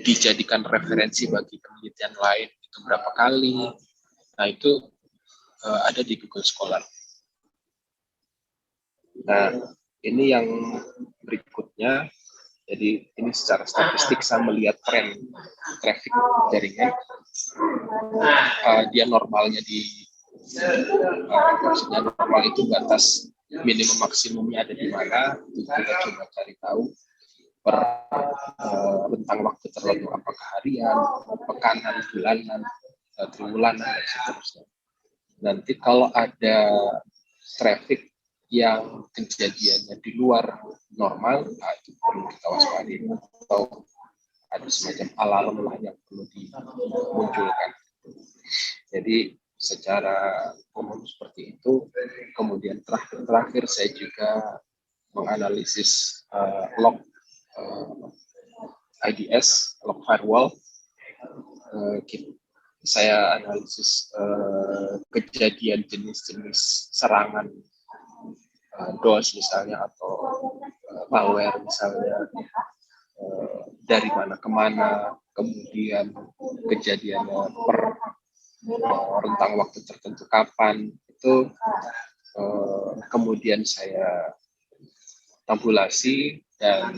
dijadikan referensi bagi penelitian lain itu berapa kali. Nah, itu ada di Google Scholar. Nah, ini yang berikutnya. Jadi ini secara statistik saya melihat tren traffic jaringan. Dia normalnya maksudnya normal itu batas minimum maksimumnya ada di mana. Itu kita coba cari tahu per rentang waktu tertentu, apakah harian, pekanan, bulanan, triwulanan, dan seterusnya. Nanti kalau ada traffic yang kejadiannya di luar normal, nah itu perlu kita waspadai, atau ada semacam alarm lah yang perlu dimunculkan. Jadi secara umum seperti itu. Kemudian terakhir saya juga menganalisis log IDS, log firewall. Saya analisis kejadian jenis-jenis serangan DOS misalnya, atau malware misalnya, dari mana ke mana, kemudian kejadiannya per rentang waktu tertentu kapan, itu kemudian saya tabulasi dan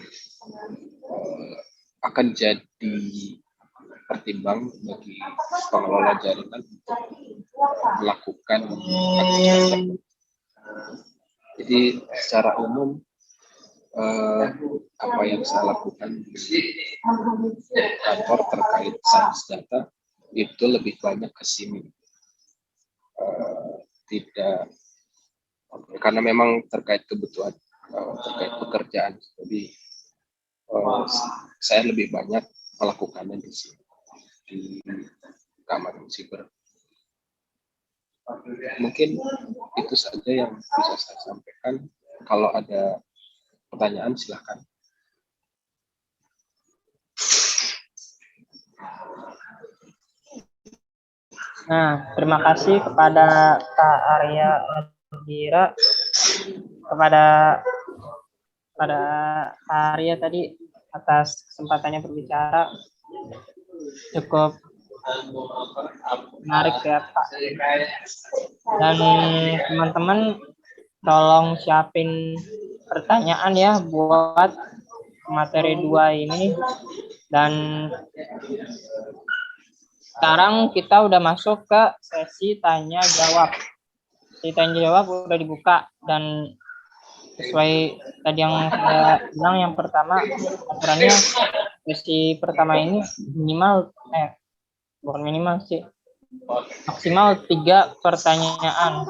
akan jadi pertimbang bagi pengelola jaringan untuk melakukan aktivitas. Jadi secara umum apa yang saya lakukan di kantor terkait sains data itu lebih banyak ke sini, tidak karena memang terkait kebutuhan, terkait pekerjaan. Jadi saya lebih banyak melakukannya di sini, di keamanan siber. Mungkin itu saja yang bisa saya sampaikan. Kalau ada pertanyaan silahkan. Nah, terima kasih kepada Kak Arya Gira, kepada Kak Arya tadi atas kesempatannya berbicara. Cukup menarik ya, Pak. Dan teman-teman tolong siapin pertanyaan ya buat materi 2 ini. Dan sekarang kita udah masuk ke sesi tanya jawab. Sesi tanya jawab udah dibuka, dan sesuai tadi yang saya bilang, yang pertama aturannya sesi pertama ini bukan minimal sih, maksimal 3 pertanyaan.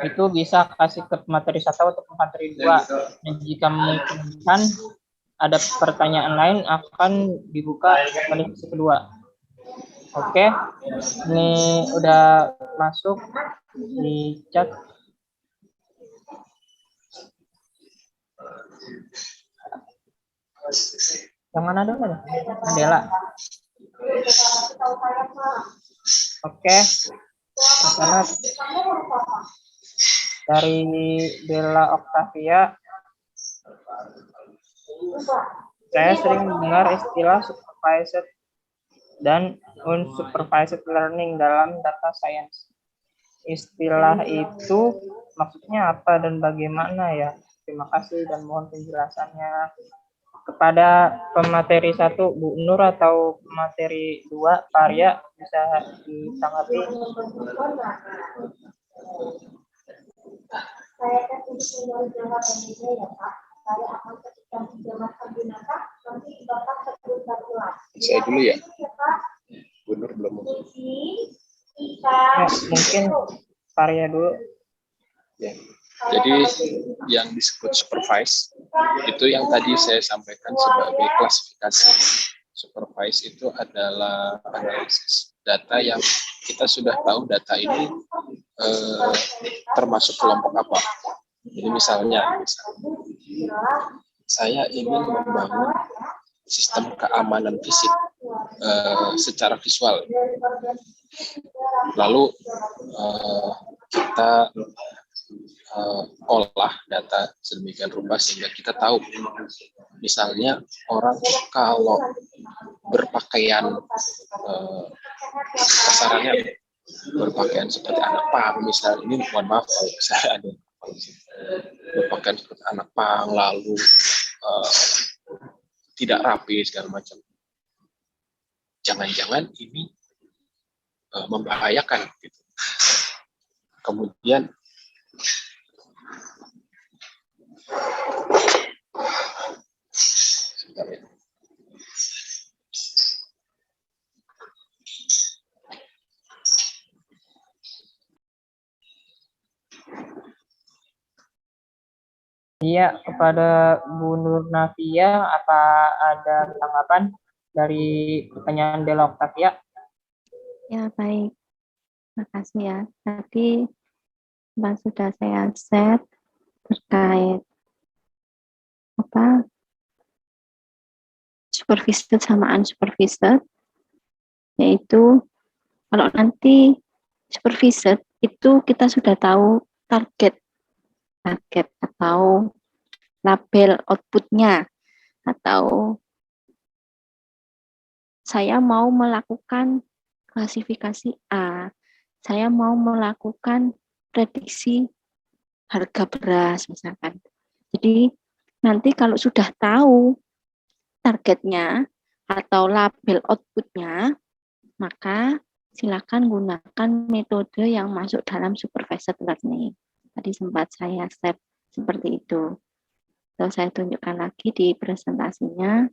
Itu bisa kasih ke materi 1 atau ke materi 2. Dan jika memungkinkan ada pertanyaan lain akan dibuka oleh sesi kedua. Oke, ini udah masuk di chat. Yang mana dulu nih? Adela. Oke, pertama dari Bella Octavia. Saya sering mendengar istilah supervised dan unsupervised learning dalam data science. Istilah itu maksudnya apa dan bagaimana ya? Terima kasih dan mohon penjelasannya. Kepada pemateri 1 Bu Nur atau pemateri 2 Pak Arya bisa ditanggapi. Saya akan untuk menjawab ini ya Pak. Saya akan ketika menjalankan gunakan nanti Bapak sebut satuan. Saya dulu ya. Bu Nur belum. Mungkin Pak Arya dulu. Ya. Jadi yang disebut supervise itu yang tadi saya sampaikan sebagai klasifikasi. Supervise itu adalah analisis data yang kita sudah tahu data ini termasuk kelompok apa. Jadi misalnya saya ingin membangun sistem keamanan fisik secara visual. Lalu kita olah data sedemikian rupa sehingga kita tahu misalnya orang kalau berpakaian kasarannya berpakaian seperti anak pang, misalnya ini mohon maaf kalau saya ada berpakaian seperti anak pang lalu tidak rapi segala macam, jangan-jangan ini membahayakan gitu. Kemudian sebentar ya. Iya, kepada Bu Nur Navia, apa ada tanggapan dari pertanyaan Bella Octavia? Ya, baik. Makasih ya. Tadi sudah saya set terkait supervised sama unsupervised, yaitu kalau nanti supervised itu kita sudah tahu target atau label outputnya, atau saya mau melakukan klasifikasi A, saya mau melakukan prediksi harga beras misalkan. Jadi nanti kalau sudah tahu targetnya atau label outputnya, maka silakan gunakan metode yang masuk dalam supervised learning. Tadi sempat saya share seperti itu. Lalu saya tunjukkan lagi di presentasinya.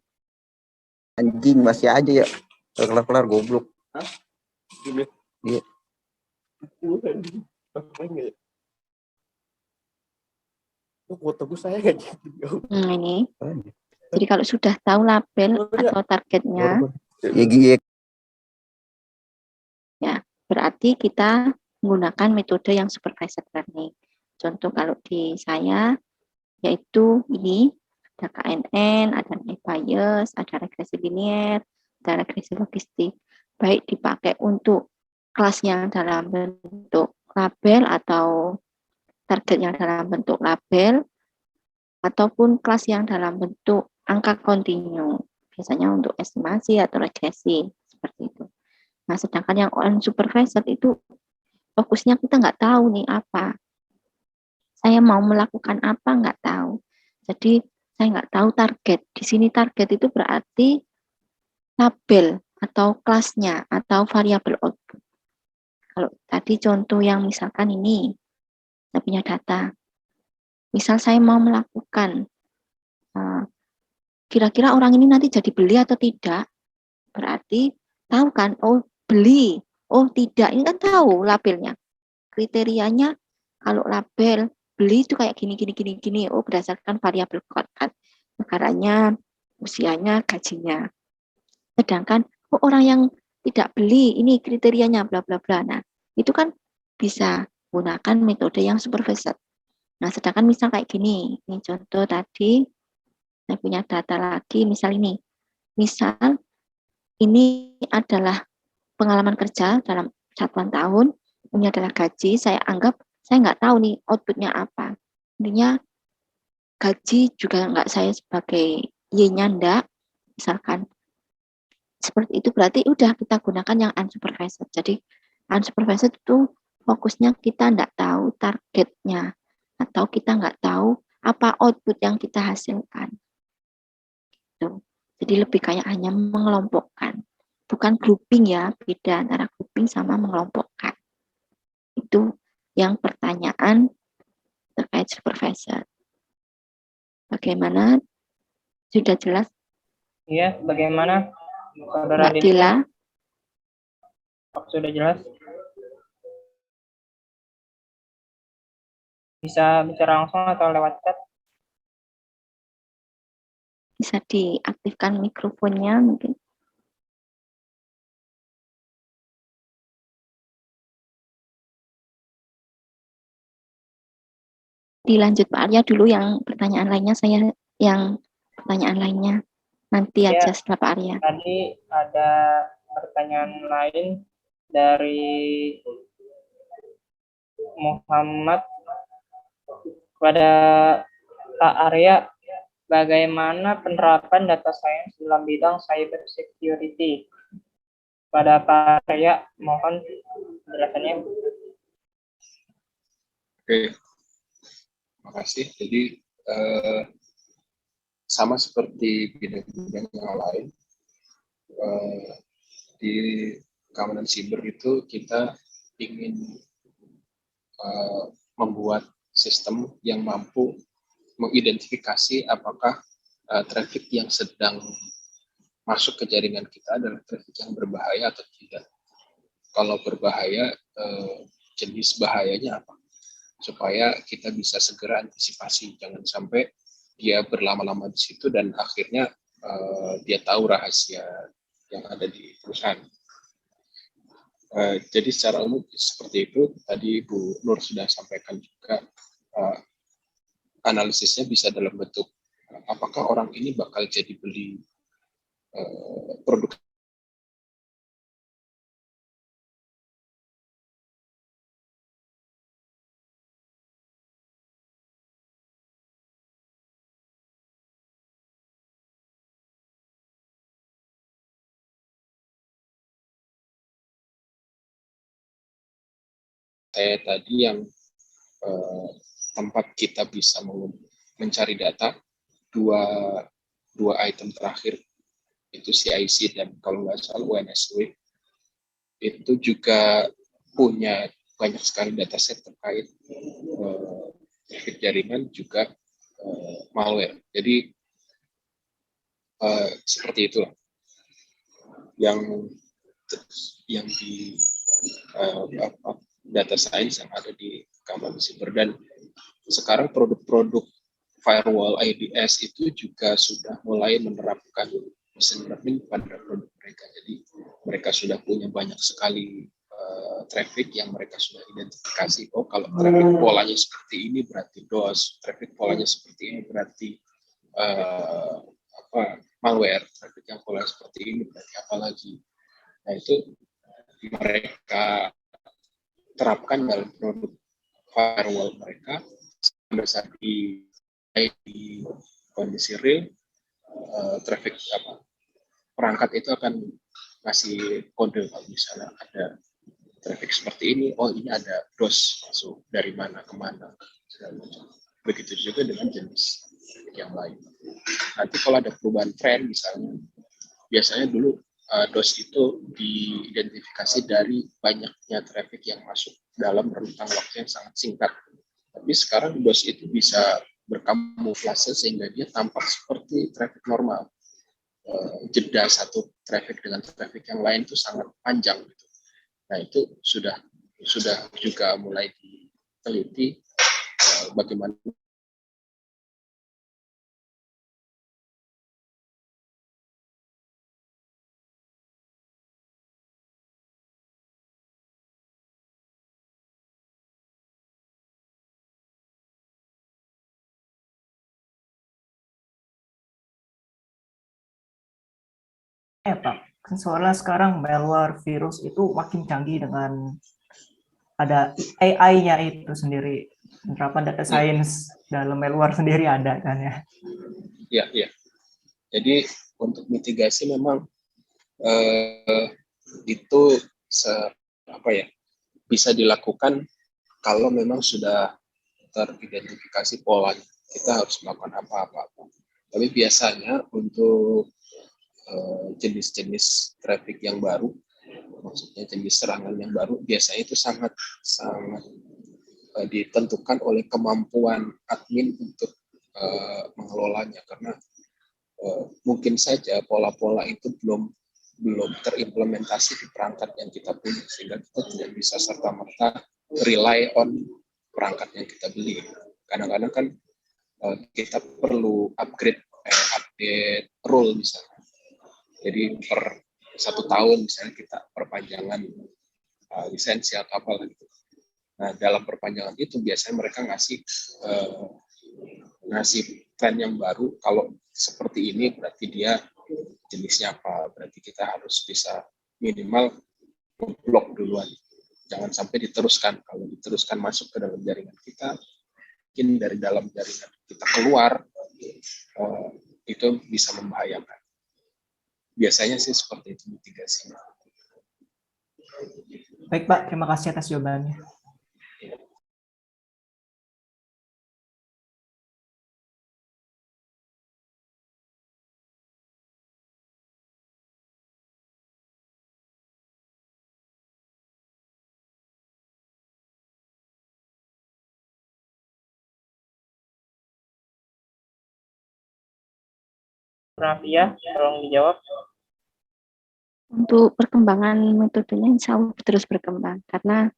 Anjing masih aja ya. Kelar-kelar goblok. Hah? Iya. Ini. Jadi kalau sudah tahu label atau targetnya, ya berarti kita menggunakan metode yang supervised learning. Contoh kalau di saya, yaitu ini, ada KNN, ada bias, ada regresi linier, ada regresi logistik. Baik dipakai untuk kelas yang dalam bentuk label atau target yang dalam bentuk label, ataupun kelas yang dalam bentuk angka kontinu. Biasanya untuk estimasi atau regresi, seperti itu. Nah, sedangkan yang unsupervised itu fokusnya kita nggak tahu nih apa. Saya mau melakukan apa nggak tahu. Jadi saya nggak tahu target. Di sini target itu berarti label atau kelasnya atau variabel output. Kalau tadi contoh yang misalkan ini, saya punya data. Misal saya mau melakukan, kira-kira orang ini nanti jadi beli atau tidak, berarti tahu kan, oh beli, oh tidak, ini kan tahu labelnya. Kriterianya kalau label beli itu kayak gini, oh berdasarkan variabel code kan, negaranya, usianya, gajinya. Sedangkan oh, orang yang tidak beli ini kriterianya bla bla bla. Nah, itu kan bisa gunakan metode yang supervised. Nah, sedangkan misal kayak gini, ini contoh tadi saya punya data lagi, misal ini. Misal ini adalah pengalaman kerja dalam satuan tahun, ini adalah gaji, saya anggap saya nggak tahu nih outputnya apa. Intinya gaji juga nggak saya sebagai Y-nya enggak, misalkan seperti itu, berarti udah kita gunakan yang unsupervised. Jadi unsupervised itu fokusnya kita nggak tahu targetnya atau kita nggak tahu apa output yang kita hasilkan. Gitu. Jadi lebih kayak hanya mengelompokkan, bukan grouping ya, beda antara grouping sama mengelompokkan. Itu yang pertanyaan terkait supervisor. Bagaimana? Sudah jelas? Iya, bagaimana Saudara Mbak Dila? Sudah jelas? Bisa bicara langsung atau lewat chat? Bisa diaktifkan mikrofonnya mungkin. Dilanjut Pak Arya dulu yang pertanyaan lainnya, saya yang pertanyaan lainnya nanti aja setelah Pak Arya. Tadi ada pertanyaan lain dari Muhammad kepada Pak Arya, bagaimana penerapan data science dalam bidang cyber security? Pada Pak Arya, mohon penjelasannya. Oke, terima kasih. Jadi sama seperti bidang-bidang yang lain, di keamanan siber itu kita ingin membuat sistem yang mampu mengidentifikasi apakah traffic yang sedang masuk ke jaringan kita adalah traffic yang berbahaya atau tidak. Kalau berbahaya, jenis bahayanya apa? Supaya kita bisa segera antisipasi, jangan sampai dia berlama-lama di situ dan akhirnya dia tahu rahasia yang ada di perusahaan. Jadi secara umum seperti itu. Tadi Bu Nur sudah sampaikan juga, analisisnya bisa dalam bentuk apakah orang ini bakal jadi beli produk saya tadi yang tempat kita bisa mencari data, dua item terakhir itu CIC dan kalau nggak salah UNSW itu juga punya banyak sekali dataset terkait traffic jaringan juga malware. Jadi seperti itulah yang di data science yang ada di keamanan siber. Dan sekarang produk-produk firewall IDS itu juga sudah mulai menerapkan machine learning pada produk mereka. Jadi mereka sudah punya banyak sekali traffic yang mereka sudah identifikasi. Oh, kalau traffic polanya seperti ini berarti DOS, traffic polanya seperti ini berarti malware, traffic yang polanya seperti ini berarti apa lagi. Nah, itu mereka terapkan dalam produk firewall mereka. Pada saat di kondisi real, traffic perangkat itu akan ngasih kode kalau misalnya ada traffic seperti ini, oh ini ada DOS masuk dari mana kemana, segala macam. Begitu juga dengan jenis yang lain. Nanti kalau ada perubahan tren misalnya, biasanya dulu DOS itu diidentifikasi dari banyaknya traffic yang masuk dalam rentang waktu yang sangat singkat. Tapi sekarang DOS itu bisa berkamuflase sehingga dia tampak seperti traffic normal. Jeda satu traffic dengan traffic yang lain itu sangat panjang. Nah, itu sudah juga mulai diteliti bagaimana Ya Pak, kan soalnya sekarang malware virus itu makin canggih dengan ada AI-nya itu sendiri. Penerapan data science dalam malware sendiri ada kan ya. ya. Jadi untuk mitigasi memang itu bisa dilakukan kalau memang sudah teridentifikasi pola kita harus melakukan apa-apa. Tapi biasanya untuk jenis-jenis traffic yang baru, maksudnya jenis serangan yang baru, biasanya itu sangat ditentukan oleh kemampuan admin untuk mengelolanya, karena mungkin saja pola-pola itu belum terimplementasi di perangkat yang kita punya, sehingga kita tidak bisa serta-merta rely on perangkat yang kita beli. Kadang-kadang kan kita perlu update rule misalnya. Jadi per 1 tahun misalnya kita perpanjangan lisensi atau apa gitu. Nah, dalam perpanjangan itu biasanya mereka ngasih plan yang baru. Kalau seperti ini berarti dia jenisnya apa, berarti kita harus bisa minimal blok duluan, jangan sampai diteruskan. Kalau diteruskan masuk ke dalam jaringan kita, mungkin dari dalam jaringan kita keluar, itu bisa membahayakan. Biasanya sih seperti itu mitigasinya. Baik Pak, terima kasih atas jawabannya. Rafia, tolong dijawab. Untuk perkembangan metodenya insya Allah terus berkembang, karena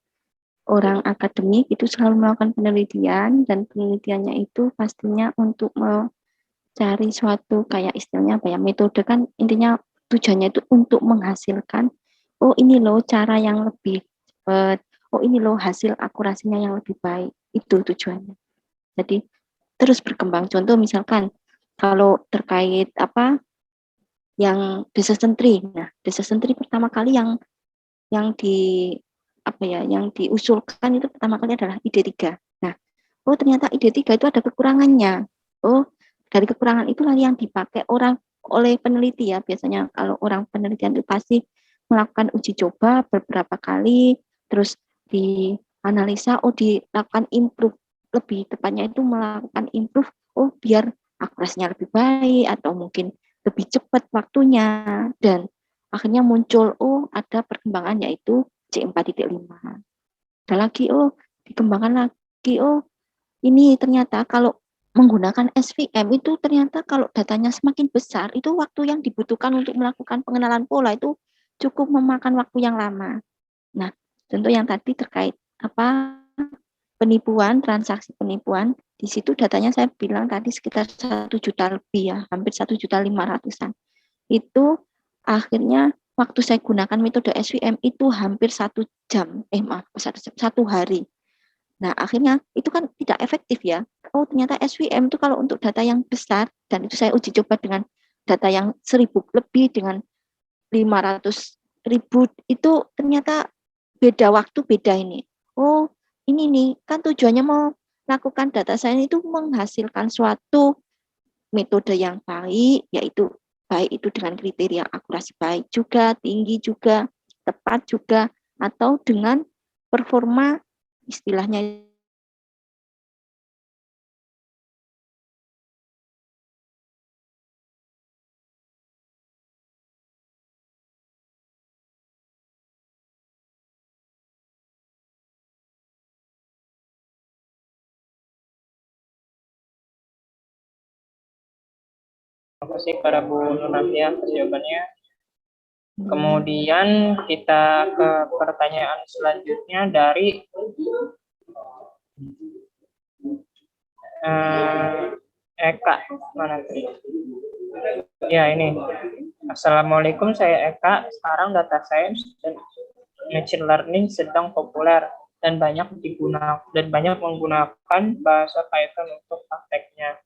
orang akademik itu selalu melakukan penelitian, dan penelitiannya itu pastinya untuk mencari suatu kayak istilahnya apa ya, metode kan intinya tujuannya itu untuk menghasilkan, oh ini loh cara yang lebih cepat, oh ini loh hasil akurasinya yang lebih baik, itu tujuannya. Jadi terus berkembang. Contoh misalkan kalau terkait apa yang decision tree. Nah, decision tree pertama kali yang di apa ya, yang diusulkan itu pertama kali adalah ide 3. Nah, oh ternyata ide 3 itu ada kekurangannya. Oh, dari kekurangan itulah yang dipakai oleh peneliti ya. Biasanya kalau orang penelitian itu pasti melakukan uji coba beberapa kali, terus dianalisa, oh dilakukan improve, lebih tepatnya itu melakukan improve, oh biar akurasinya lebih baik atau mungkin lebih cepat waktunya, dan akhirnya muncul oh ada perkembangan yaitu C4.5. Ada lagi oh dikembangkan lagi, oh ini ternyata kalau menggunakan SVM itu ternyata kalau datanya semakin besar itu waktu yang dibutuhkan untuk melakukan pengenalan pola itu cukup memakan waktu yang lama. Nah, contoh yang tadi terkait apa penipuan, transaksi penipuan, di situ datanya saya bilang tadi sekitar 1 juta lebih ya, hampir 1.500.000-an. Itu akhirnya waktu saya gunakan metode SVM itu hampir 1 jam, satu hari. Nah, akhirnya itu kan tidak efektif ya. Oh, ternyata SVM itu kalau untuk data yang besar, dan itu saya uji coba dengan data yang 1.000 lebih dengan 500.000, itu ternyata beda waktu, beda ini. Oh, ini nih, kan tujuannya mau lakukan data science itu menghasilkan suatu metode yang baik, yaitu baik itu dengan kriteria akurasi baik juga, tinggi juga, tepat juga, atau dengan performa istilahnya Terima kasih kepada Bu Nur Nafia atas jawabannya. Kemudian kita ke pertanyaan selanjutnya dari Eka. Mana tuh? Ya, ini. Assalamualaikum, saya Eka. Sekarang data science dan machine learning sedang populer dan banyak menggunakan bahasa Python untuk prakteknya.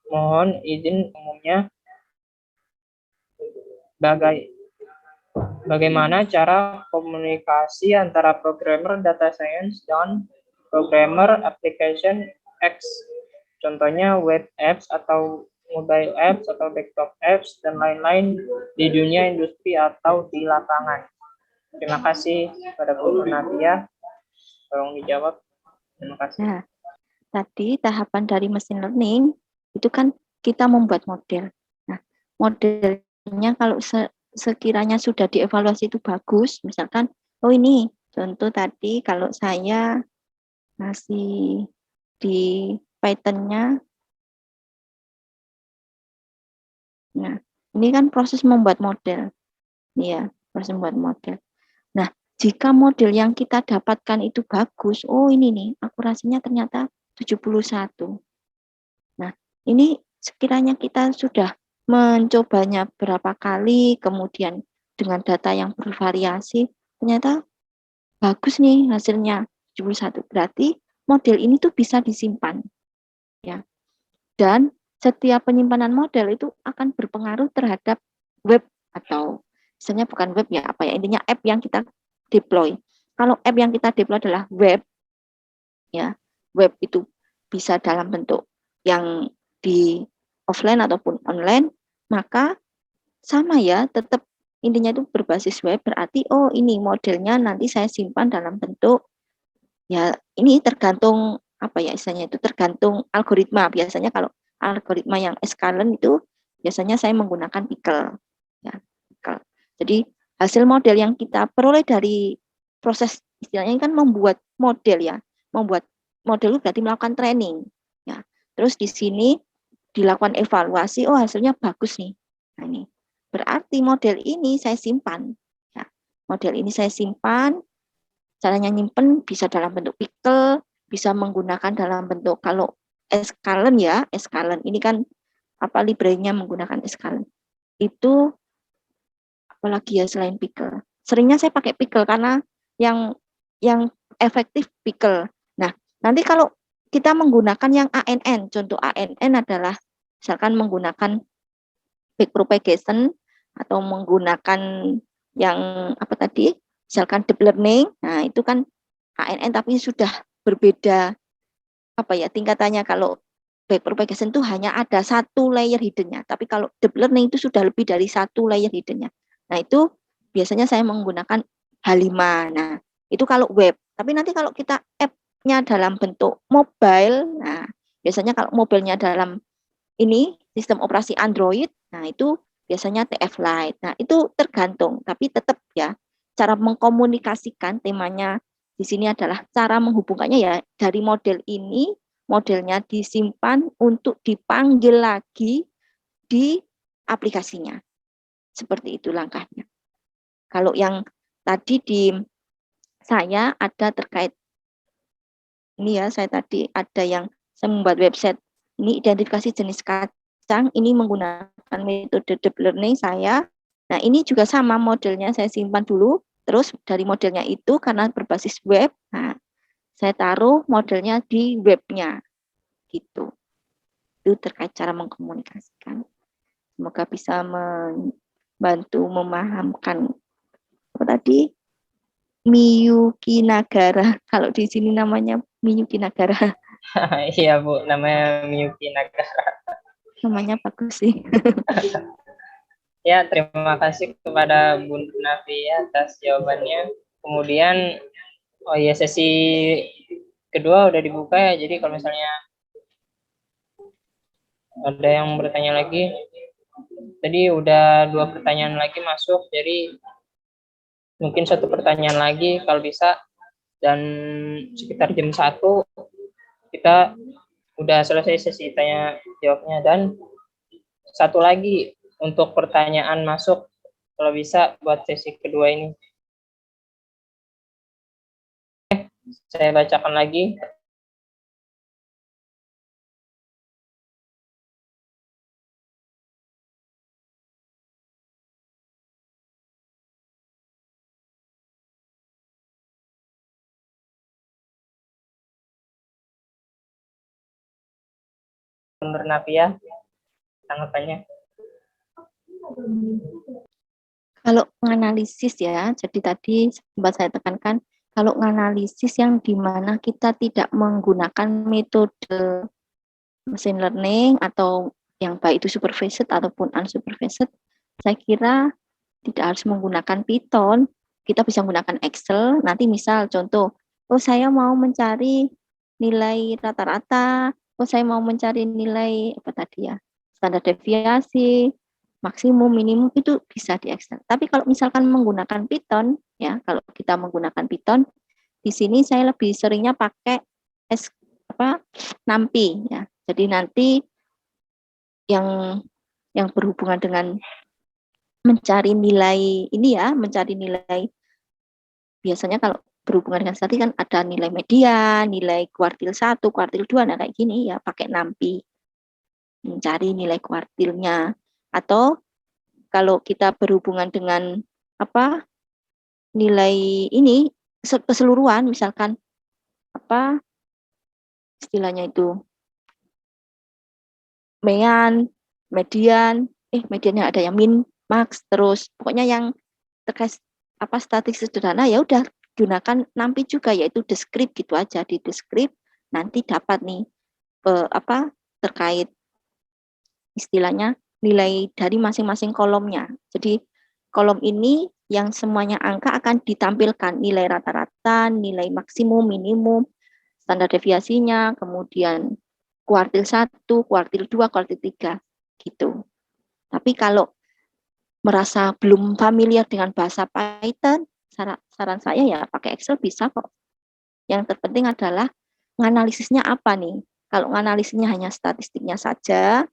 Mohon izin umumnya bagaimana cara komunikasi antara programmer data science dan programmer application X, contohnya web apps atau mobile apps atau desktop apps dan lain-lain di dunia industri atau di lapangan. Terima kasih kepada Bu Nadia. Tolong dijawab. Terima kasih. Nah, tadi tahapan dari machine learning itu kan kita membuat model. Nah, modelnya kalau sekiranya sudah dievaluasi itu bagus, misalkan, oh ini contoh tadi kalau saya masih di Python-nya, nah ini kan proses membuat model, ya proses membuat model. Nah, jika model yang kita dapatkan itu bagus, oh ini nih akurasinya ternyata 71. Nah, ini sekiranya kita sudah mencobanya berapa kali, kemudian dengan data yang bervariasi, ternyata bagus nih hasilnya 71. Berarti model ini tuh bisa disimpan. Ya. Dan setiap penyimpanan model itu akan berpengaruh terhadap web atau misalnya bukan web ya, apa ya, intinya app yang kita deploy. Kalau app yang kita deploy adalah web, ya, web itu bisa dalam bentuk yang di offline ataupun online, maka sama ya, tetap intinya itu berbasis web, berarti oh ini modelnya nanti saya simpan dalam bentuk, ya ini tergantung apa ya istilahnya itu, tergantung algoritma. Biasanya kalau algoritma yang skalen itu biasanya saya menggunakan Pickle, ya, Pickle. Jadi hasil model yang kita peroleh dari proses istilahnya kan membuat model ya, membuat model itu berarti melakukan training, ya. Terus di sini dilakukan evaluasi, oh hasilnya bagus nih. Nah ini berarti model ini saya simpan, ya. Model ini saya simpan. Caranya nyimpen bisa dalam bentuk Pickle, bisa menggunakan dalam bentuk kalau skalen ya, skalen ini kan apa library-nya menggunakan skalen. Itu apalagi ya selain Pickle. Seringnya saya pakai Pickle karena yang efektif Pickle. Nah, nanti kalau kita menggunakan yang ANN, contoh ANN adalah misalkan menggunakan backpropagation atau menggunakan yang apa tadi, misalkan deep learning, nah itu kan ANN tapi sudah berbeda apa ya tingkatannya. Kalau backpropagation itu hanya ada satu layer hiddennya, tapi kalau deep learning itu sudah lebih dari satu layer hiddennya. Nah itu biasanya saya menggunakan H5. Nah itu kalau web, tapi nanti kalau kita app-nya dalam bentuk mobile, nah biasanya kalau mobilenya dalam ini sistem operasi Android, nah itu biasanya TF Lite. Nah itu tergantung, tapi tetap ya cara mengkomunikasikan temanya di sini adalah cara menghubungkannya ya dari model ini, modelnya disimpan untuk dipanggil lagi di aplikasinya. Seperti itu langkahnya. Kalau yang tadi di saya ada terkait ini ya, saya tadi ada yang saya membuat website ini identifikasi jenis kacang, ini menggunakan metode deep learning saya. Nah ini juga sama modelnya saya simpan dulu, terus dari modelnya itu karena berbasis web, nah saya taruh modelnya di webnya gitu. Itu terkait cara mengkomunikasikan. Semoga bisa membantu memahamkan apa tadi Miyuki Nagara. Kalau di sini namanya Miyuki Nagara. Iya Bu, namanya Miyuki Nagara. Namanya bagus sih. Ya, terima kasih kepada Bu Nafi atas jawabannya. Kemudian, oh ya sesi kedua udah dibuka ya. Jadi kalau misalnya ada yang bertanya lagi, tadi udah 2 pertanyaan lagi masuk. Jadi mungkin 1 pertanyaan lagi kalau bisa. Dan sekitar jam 1 kita udah selesai sesi tanya jawabnya. Dan satu lagi untuk pertanyaan masuk kalau bisa buat sesi kedua ini. Saya bacakan lagi. Benar Nafia, tanggapannya. Kalau menganalisis ya, jadi tadi sempat saya tekankan, kalau menganalisis yang dimana kita tidak menggunakan metode machine learning atau yang baik itu supervised ataupun unsupervised, saya kira tidak harus menggunakan Python, kita bisa menggunakan Excel. Nanti misal contoh, oh saya mau mencari nilai rata-rata, oh saya mau mencari nilai apa tadi ya, standar deviasi, maksimum, minimum, itu bisa di Excel. Tapi kalau misalkan menggunakan Python, ya kalau kita menggunakan Python, di sini saya lebih seringnya pakai NumPy ya. Jadi nanti yang berhubungan dengan mencari nilai ini ya, mencari nilai biasanya kalau berhubungan dengan statistik kan ada nilai median, nilai kuartil 1, kuartil 2, nah kayak gini ya pakai NumPy. Mencari nilai kuartilnya. Atau kalau kita berhubungan dengan nilai ini keseluruhan, misalkan istilahnya itu median, mediannya ada yang min, max, terus pokoknya yang terkait statistik sederhana, ya udah gunakan NumPy juga, yaitu descript gitu aja. Di descript nanti dapat nih terkait istilahnya nilai dari masing-masing kolomnya. Jadi kolom ini yang semuanya angka akan ditampilkan nilai rata-rata, nilai maksimum, minimum, standar deviasinya, kemudian kuartil 1, kuartil 2, kuartil 3 gitu. Tapi kalau merasa belum familiar dengan bahasa Python, saran saya ya pakai Excel bisa kok. Yang terpenting adalah menganalisisnya apa nih. Kalau menganalisisnya hanya statistiknya saja,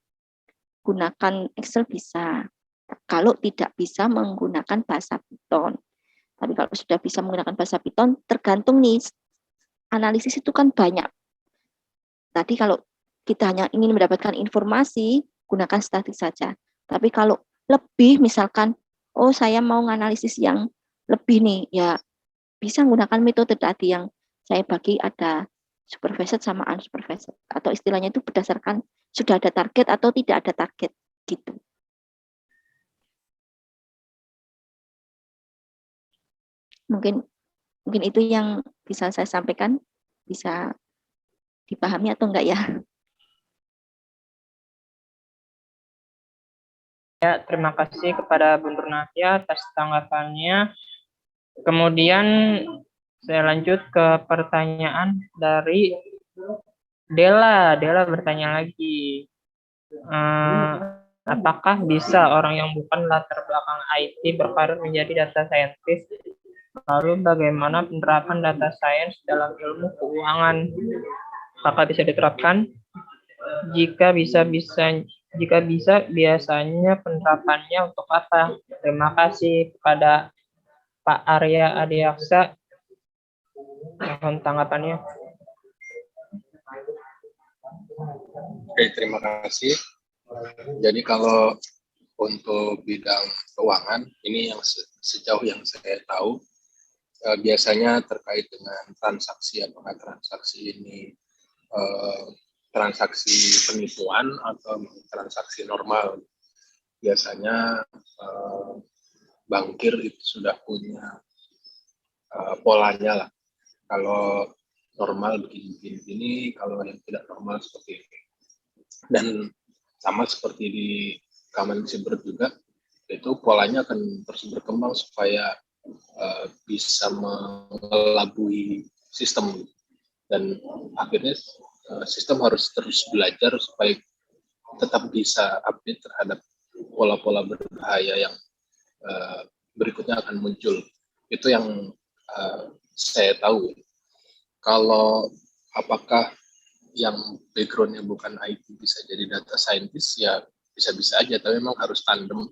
gunakan Excel bisa. Kalau tidak bisa menggunakan bahasa Python. Tapi kalau sudah bisa menggunakan bahasa Python, tergantung nih, analisis itu kan banyak. Tadi kalau kita hanya ingin mendapatkan informasi, gunakan statistik saja. Tapi kalau lebih, misalkan, oh saya mau menganalisis yang lebih nih, ya bisa menggunakan metode tadi yang saya bagi, ada supervised sama unsupervised. Atau istilahnya itu berdasarkan sudah ada target atau tidak ada target gitu. Mungkin itu yang bisa saya sampaikan, bisa dipahami atau enggak ya? Ya, terima kasih kepada Bu Nurnatia atas tanggapannya. Kemudian saya lanjut ke pertanyaan dari Dela. Dela bertanya lagi. Apakah bisa orang yang bukan latar belakang IT berkarir menjadi data scientist? Lalu bagaimana penerapan data science dalam ilmu keuangan? Apakah bisa diterapkan? Jika bisa, biasanya penerapannya untuk apa? Terima kasih kepada Pak Arya Adiaksa. Mohon tanggapannya. Oke, terima kasih. Jadi kalau untuk bidang keuangan, ini yang sejauh yang saya tahu, biasanya terkait dengan transaksi, apakah transaksi ini transaksi penipuan atau transaksi normal. Biasanya bankir itu sudah punya polanya lah. Kalau normal begini, kalau yang tidak normal seperti ini. Dan sama seperti di Keamanan Siber juga, itu polanya akan terus berkembang supaya bisa mengelabui sistem. Dan akhirnya sistem harus terus belajar supaya tetap bisa update terhadap pola-pola berbahaya yang berikutnya akan muncul. Itu yang saya tahu. Kalau apakah yang backgroundnya bukan IT bisa jadi data scientist ya bisa-bisa aja, tapi memang harus tandem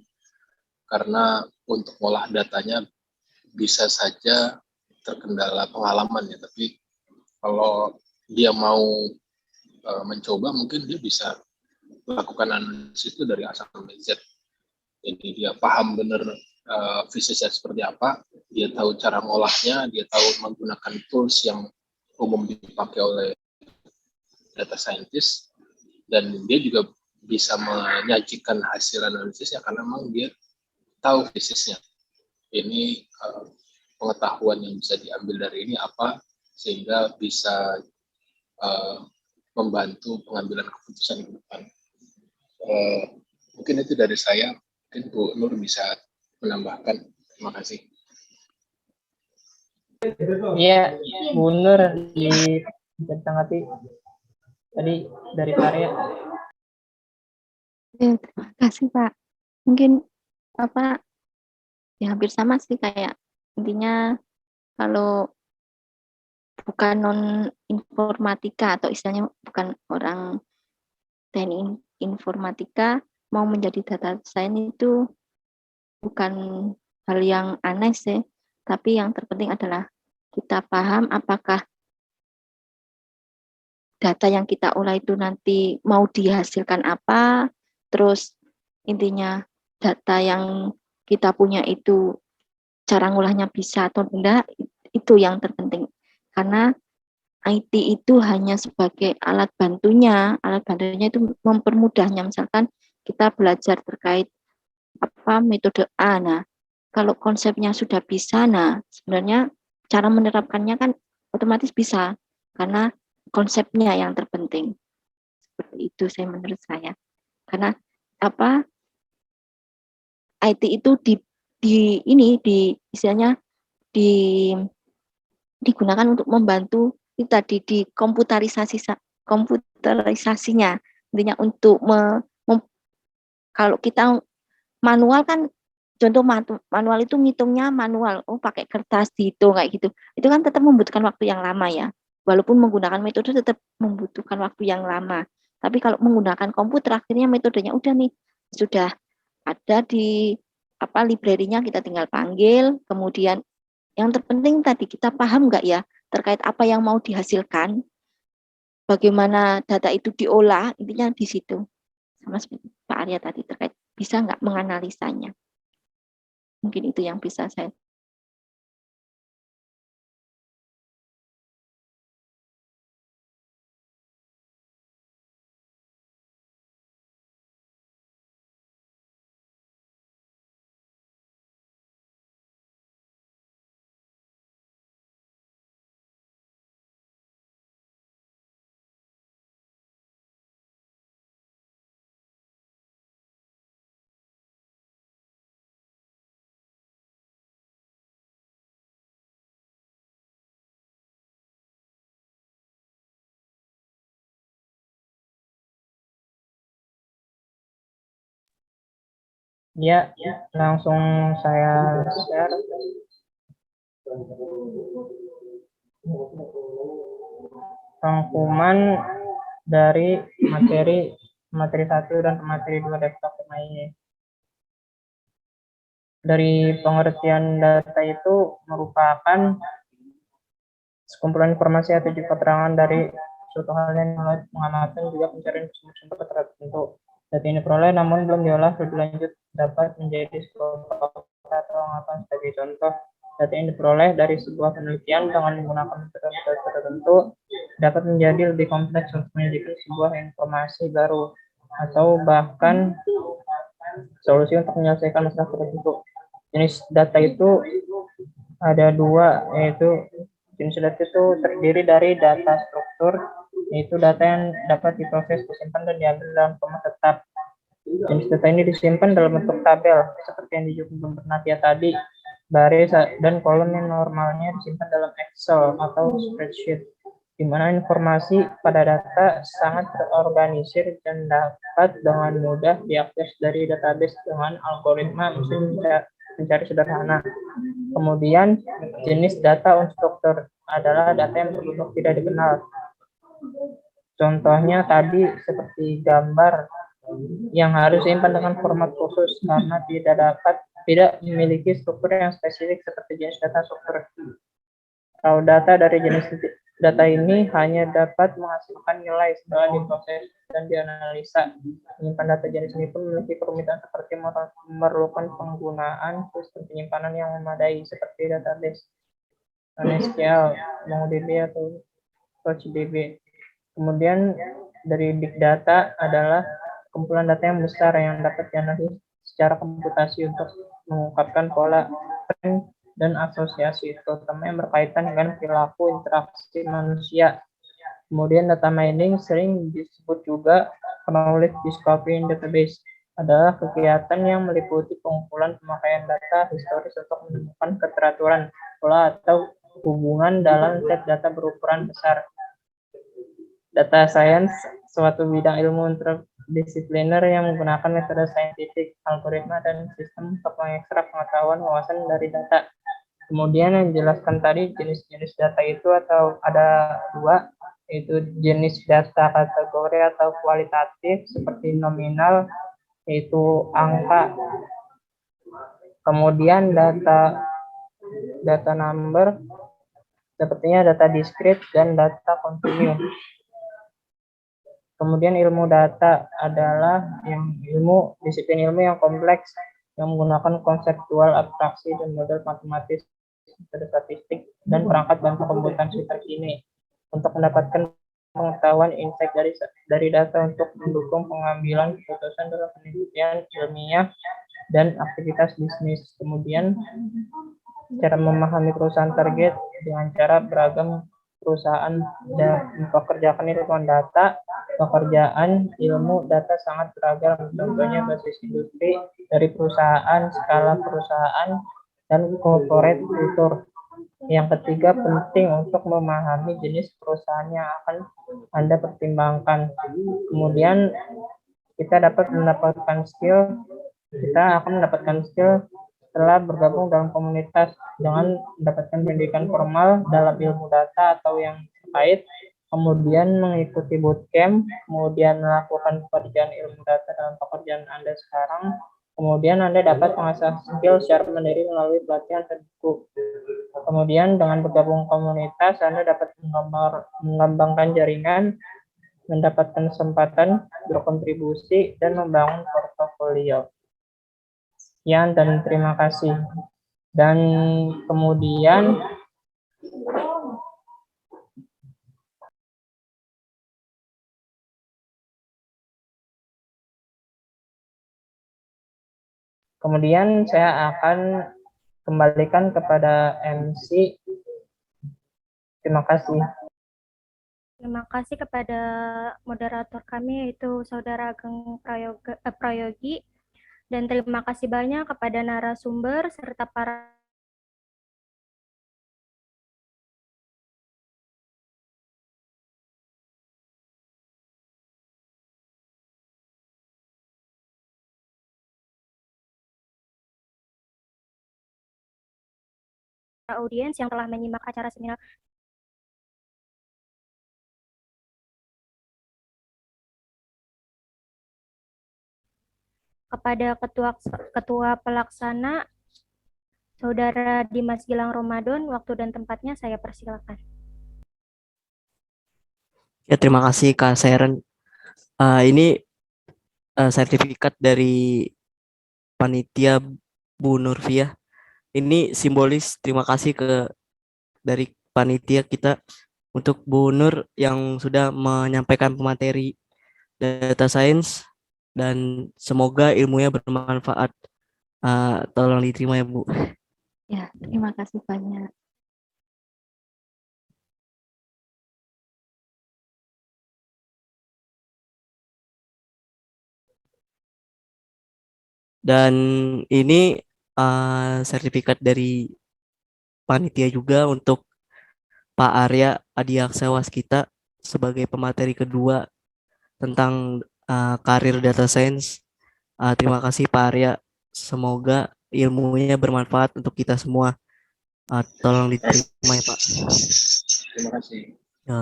karena untuk ngolah datanya bisa saja terkendala pengalaman ya, tapi kalau dia mau mencoba mungkin dia bisa lakukan analisis itu dari A sampai Z. Jadi dia paham benar fisiknya seperti apa, dia tahu cara ngolahnya, dia tahu menggunakan tools yang umum dipakai oleh data scientist, dan dia juga bisa menyajikan hasil analisisnya karena memang dia tahu fisiknya. Ini pengetahuan yang bisa diambil dari ini apa, sehingga bisa membantu pengambilan keputusan ke depan. Mungkin itu dari saya. Mungkin Bu Nur bisa menambahkan. Terima kasih. Iya, Bu Nur ditanggapi tadi dari Karya. Terima kasih Pak. Mungkin apa ya hampir sama sih, kayak intinya kalau bukan non informatika atau istilahnya bukan orang teknik informatika mau menjadi data science itu bukan hal yang aneh sih, tapi yang terpenting adalah kita paham apakah data yang kita olah itu nanti mau dihasilkan apa, terus intinya data yang kita punya itu cara ngolahnya bisa atau enggak, itu yang terpenting. Karena IT itu hanya sebagai alat bantunya itu mempermudahnya. Misalkan kita belajar terkait apa metode A, nah kalau konsepnya sudah bisa, nah sebenarnya cara menerapkannya kan otomatis bisa karena konsepnya yang terpenting. Seperti itu saya menurut saya. Karena apa IT itu istilahnya digunakan untuk membantu tadi di komputerisasinya, intinya untuk kalau kita manual kan, contoh manual itu ngitungnya manual, pakai kertas dihitung kayak gitu, itu kan tetap membutuhkan waktu yang lama ya, walaupun menggunakan metode tetap membutuhkan waktu yang lama. Tapi kalau menggunakan komputer akhirnya metodenya udah nih, sudah ada di library-nya, kita tinggal panggil. Kemudian yang terpenting tadi kita paham nggak ya terkait apa yang mau dihasilkan, bagaimana data itu diolah, intinya di situ. Sama seperti Pak Arya tadi terkait bisa nggak menganalisanya. Mungkin itu yang bisa saya. Ya, langsung saya share. Rangkuman dari materi 1 dan materi 2 desktop ini. Dari pengertian data itu merupakan sekumpulan informasi atau juga keterangan dari suatu hal yang melalui pengamatan juga pencarian sumber-sumber tertentu. Data ini diperoleh namun belum diolah lebih lanjut dapat menjadi sebuah fakta atau pengamatan. Sebagai contoh, data yang diperoleh dari sebuah penelitian dengan menggunakan metode tertentu dapat menjadi lebih kompleks untuk menyelidiki sebuah informasi baru atau bahkan solusi untuk menyelesaikan masalah tertentu. Jenis data itu ada 2, yaitu jenis data itu terdiri dari data struktur, yaitu data yang dapat diproses, disimpan, dan diambil dalam format tetap. Jenis data ini disimpan dalam bentuk tabel, seperti yang ditunjukkan Natia tadi. Baris dan kolom yang normalnya disimpan dalam Excel atau spreadsheet, di mana informasi pada data sangat terorganisir dan dapat dengan mudah diakses dari database dengan algoritma mesin pencari sederhana. Kemudian jenis data unstruktur adalah data yang berbentuk tidak dikenal. Contohnya tadi seperti gambar yang harus disimpan dengan format khusus karena tidak memiliki struktur yang spesifik seperti jenis data struktur. Kalau data dari jenis data ini hanya dapat menghasilkan nilai setelah diproses dan dianalisa. Menyimpan data jenis ini pun memiliki kerumitan seperti memerlukan penggunaan sistem penyimpanan yang memadai seperti database NoSQL, MongoDB atau TouchDB. Kemudian dari big data adalah kumpulan data yang besar yang dapat dianalisis secara komputasi untuk mengungkapkan pola, tren, dan asosiasi, terutama yang berkaitan dengan perilaku interaksi manusia. Kemudian data mining sering disebut juga knowledge discovery in database, adalah kegiatan yang meliputi pengumpulan pemakaian data historis untuk menemukan keteraturan, pola, atau hubungan dalam set data berukuran besar. Data science, suatu bidang ilmu interdisipliner yang menggunakan metode saintifik, algoritma, dan sistem untuk mengekstrak pengetahuan wawasan dari data. Kemudian yang dijelaskan tadi jenis-jenis data itu atau ada dua, yaitu jenis data kategori atau kualitatif seperti nominal, yaitu angka. Kemudian data number, sepertinya data discrete dan data continue. Kemudian ilmu data adalah disiplin ilmu yang kompleks yang menggunakan konseptual abstraksi dan model matematis, metode statistik, dan perangkat bantu komputansi terkini untuk mendapatkan pengetahuan insight dari data untuk mendukung pengambilan keputusan dalam penelitian ilmiah dan aktivitas bisnis. Kemudian cara memahami perusahaan target dengan cara beragam perusahaan dan mempekerjakan ilmuwan data. Pekerjaan ilmu data sangat beragam, contohnya basis industri dari perusahaan, skala perusahaan, dan corporate kultur. Yang ketiga, penting untuk memahami jenis perusahaan yang akan Anda pertimbangkan. Kemudian kita akan mendapatkan skill setelah bergabung dalam komunitas dengan mendapatkan pendidikan formal dalam ilmu data atau yang terkait, kemudian mengikuti bootcamp, kemudian melakukan pekerjaan ilmu data dalam pekerjaan Anda sekarang, kemudian Anda dapat mengasah skill secara mandiri melalui pelatihan terbuku. Kemudian dengan bergabung komunitas, Anda dapat mengembangkan jaringan, mendapatkan kesempatan berkontribusi, dan membangun portofolio. Sekian dan terima kasih. Dan kemudian saya akan kembalikan kepada MC. Terima kasih. Terima kasih kepada moderator kami yaitu Saudara Ageng Prayogi, dan terima kasih banyak kepada narasumber serta para audiens yang telah menyimak acara seminar. Kepada Ketua Pelaksana, Saudara Dimas Gilang Ramadan, waktu dan tempatnya saya persilakan. Ya, terima kasih Kak Seren. Ini sertifikat dari panitia Bu Nurfiah. Ini simbolis terima kasih dari panitia kita untuk Bu Nur yang sudah menyampaikan pemateri data science, dan semoga ilmunya bermanfaat. Tolong diterima ya Bu. Ya, terima kasih banyak. Dan ini sertifikat dari panitia juga untuk Pak Arya Adiaksa Waskita sebagai pemateri kedua tentang karir data science. Terima kasih Pak Arya. Semoga ilmunya bermanfaat untuk kita semua. Tolong diterima ya Pak. Terima kasih. Ya.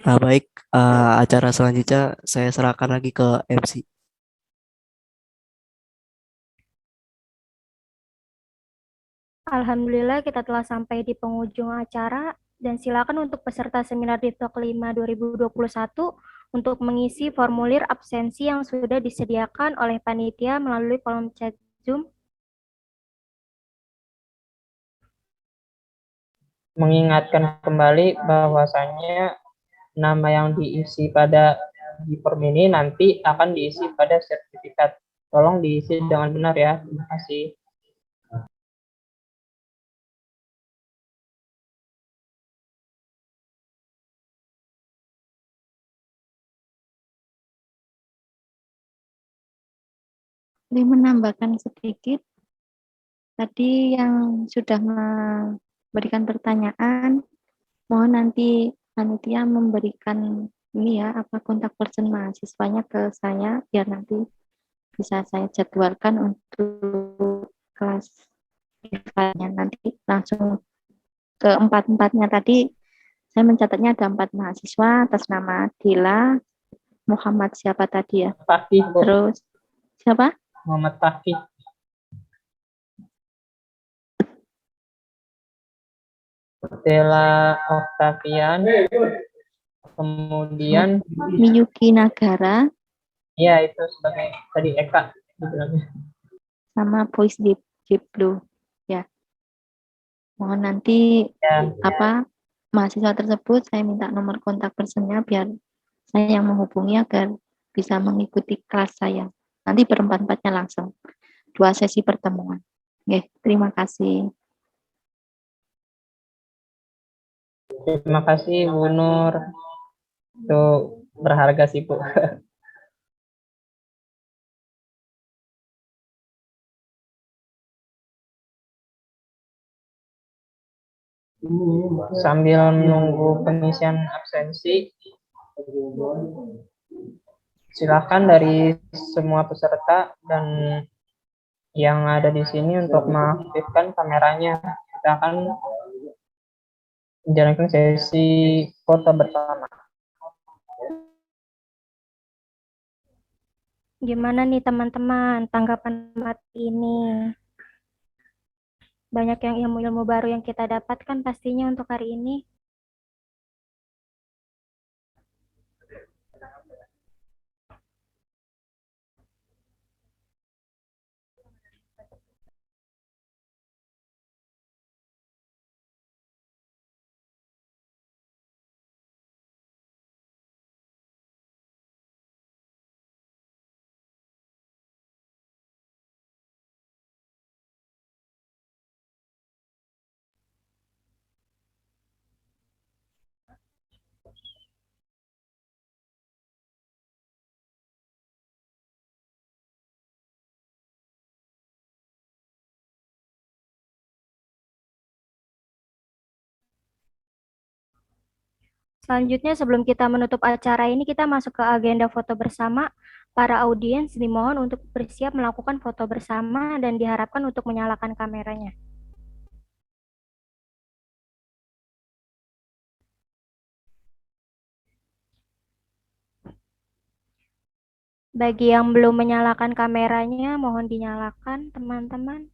Nah, baik, acara selanjutnya saya serahkan lagi ke MC. Alhamdulillah kita telah sampai di penghujung acara dan silakan untuk peserta seminar di Talk 5 2021 untuk mengisi formulir absensi yang sudah disediakan oleh panitia melalui kolom chat Zoom. Mengingatkan kembali bahwasanya nama yang diisi pada di form ini nanti akan diisi pada sertifikat. Tolong diisi dengan benar ya. Terima kasih. Boleh menambahkan sedikit, tadi yang sudah memberikan pertanyaan, mohon nanti panitia memberikan ini ya, apa kontak person mahasiswanya ke saya, biar nanti bisa saya jadwalkan untuk kelas privatnya. Nanti langsung ke empat-empatnya tadi, saya mencatatnya ada 4 mahasiswa atas nama Dila, Muhammad siapa tadi ya? Fakih, Bu. Terus siapa? Muhammad Fakih. Stella Octavian. Kemudian Miyuki Nagara ya itu sebagai tadi Eka dibilangnya. sama Voice Deep Blue ya. Mohon nanti Ya, apa mahasiswa tersebut saya minta nomor kontak personnya biar saya yang menghubungi agar bisa mengikuti kelas saya. Nanti berempat-empatnya langsung. 2 sesi pertemuan. Oke, terima kasih. terima kasih Bu Nur. Itu berharga sih Bu. Sambil menunggu pengisian absensi, silakan dari semua peserta dan yang ada di sini untuk mengaktifkan kameranya. Kita akan menjalankan sesi foto bersama. Gimana nih teman-teman tanggapan materi ini? Banyak yang ilmu-ilmu baru yang kita dapatkan pastinya untuk hari ini. Selanjutnya, sebelum kita menutup acara ini, kita masuk ke agenda foto bersama. Para audiens dimohon untuk bersiap melakukan foto bersama dan diharapkan untuk menyalakan kameranya. Bagi yang belum menyalakan kameranya, mohon dinyalakan, teman-teman.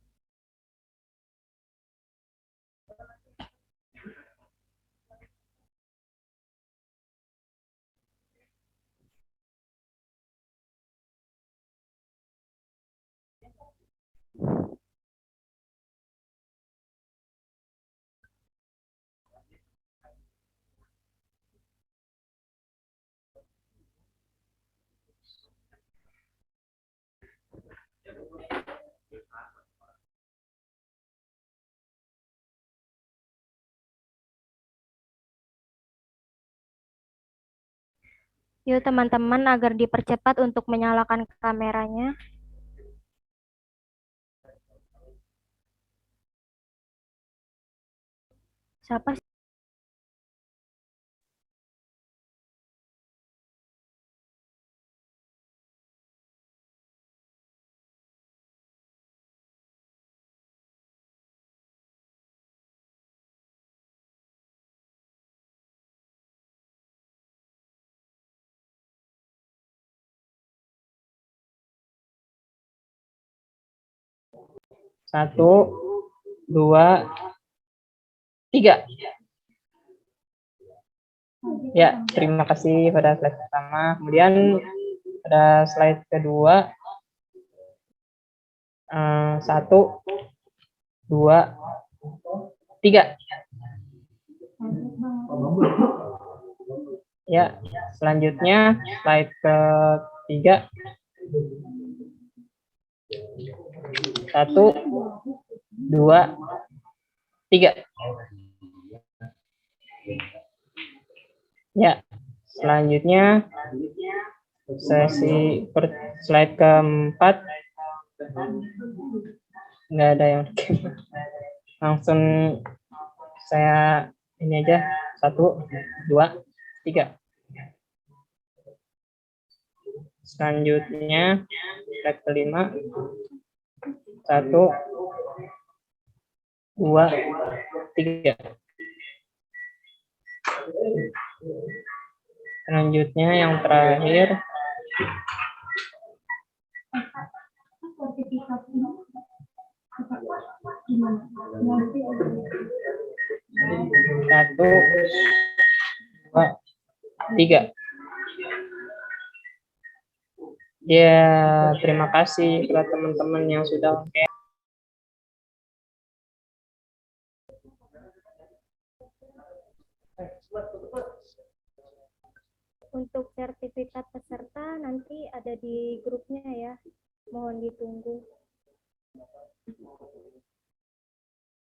Yuk teman-teman agar dipercepat untuk menyalakan kameranya. Siapa 1, 2, 3. Ya, terima kasih pada slide pertama. Kemudian pada slide kedua, 1, 2, 3. Ya, selanjutnya slide ketiga. 1, 2, 3. Ya, selanjutnya slide keempat. Nggak ada yang langsung saya ini aja. 1, 2, 3. Selanjutnya slide kelima. 1, 2, 3. Selanjutnya yang terakhir, satu, dua, tiga. Ya, terima kasih kepada teman-teman yang sudah Untuk sertifikat peserta nanti ada di grupnya ya. Mohon ditunggu.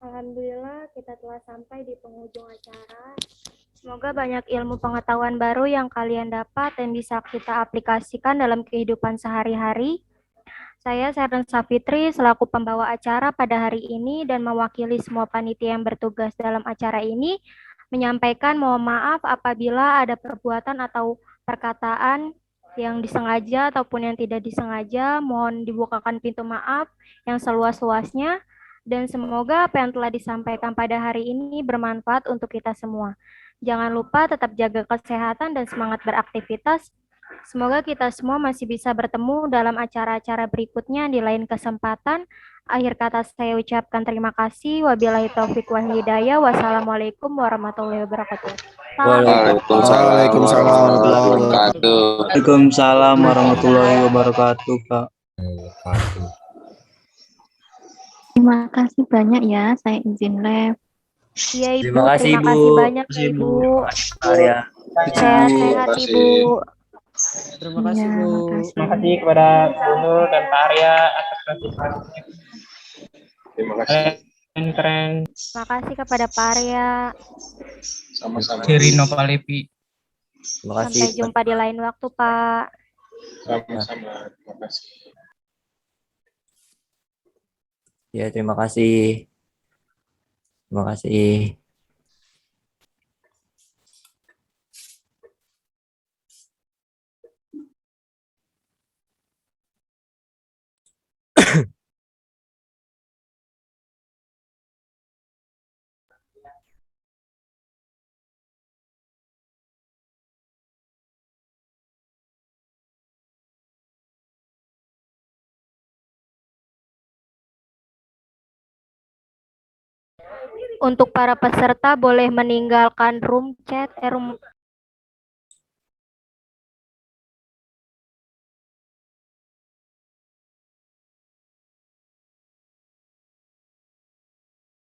Alhamdulillah kita telah sampai di penghujung acara. Semoga banyak ilmu pengetahuan baru yang kalian dapat dan bisa kita aplikasikan dalam kehidupan sehari-hari. Saya Seren Safitri selaku pembawa acara pada hari ini dan mewakili semua panitia yang bertugas dalam acara ini menyampaikan mohon maaf apabila ada perbuatan atau perkataan yang disengaja ataupun yang tidak disengaja. Mohon dibukakan pintu maaf yang seluas-luasnya dan semoga apa yang telah disampaikan pada hari ini bermanfaat untuk kita semua. Jangan lupa tetap jaga kesehatan dan semangat beraktivitas. Semoga kita semua masih bisa bertemu dalam acara-acara berikutnya di lain kesempatan. Akhir kata saya ucapkan terima kasih. Wabillahi taufiq wal hidayah. Wassalamualaikum warahmatullahi wabarakatuh. Waalaikumsalam warahmatullahi wabarakatuh. Waalaikumsalam warahmatullahi wabarakatuh, Kak. Terima kasih banyak ya, saya izin live. Iya Ibu, Terima kasih, terima Ibu. kasih banyak Terima kasih, Ibu. Arya. Sehat-sehat Ibu. Terima kasih, Iya, Bu. makasih. Terima kasih kepada Bu Nur dan Pak Arya atas partisipasinya. Terima kasih. Keren. Terima kasih kepada Pak Arya. Sama-sama. Rino Palepi. Terima kasih. Sampai jumpa di lain waktu Pak. Sama-sama. Terima kasih. Ya, terima kasih. Terima kasih. Untuk para peserta boleh meninggalkan room chat, room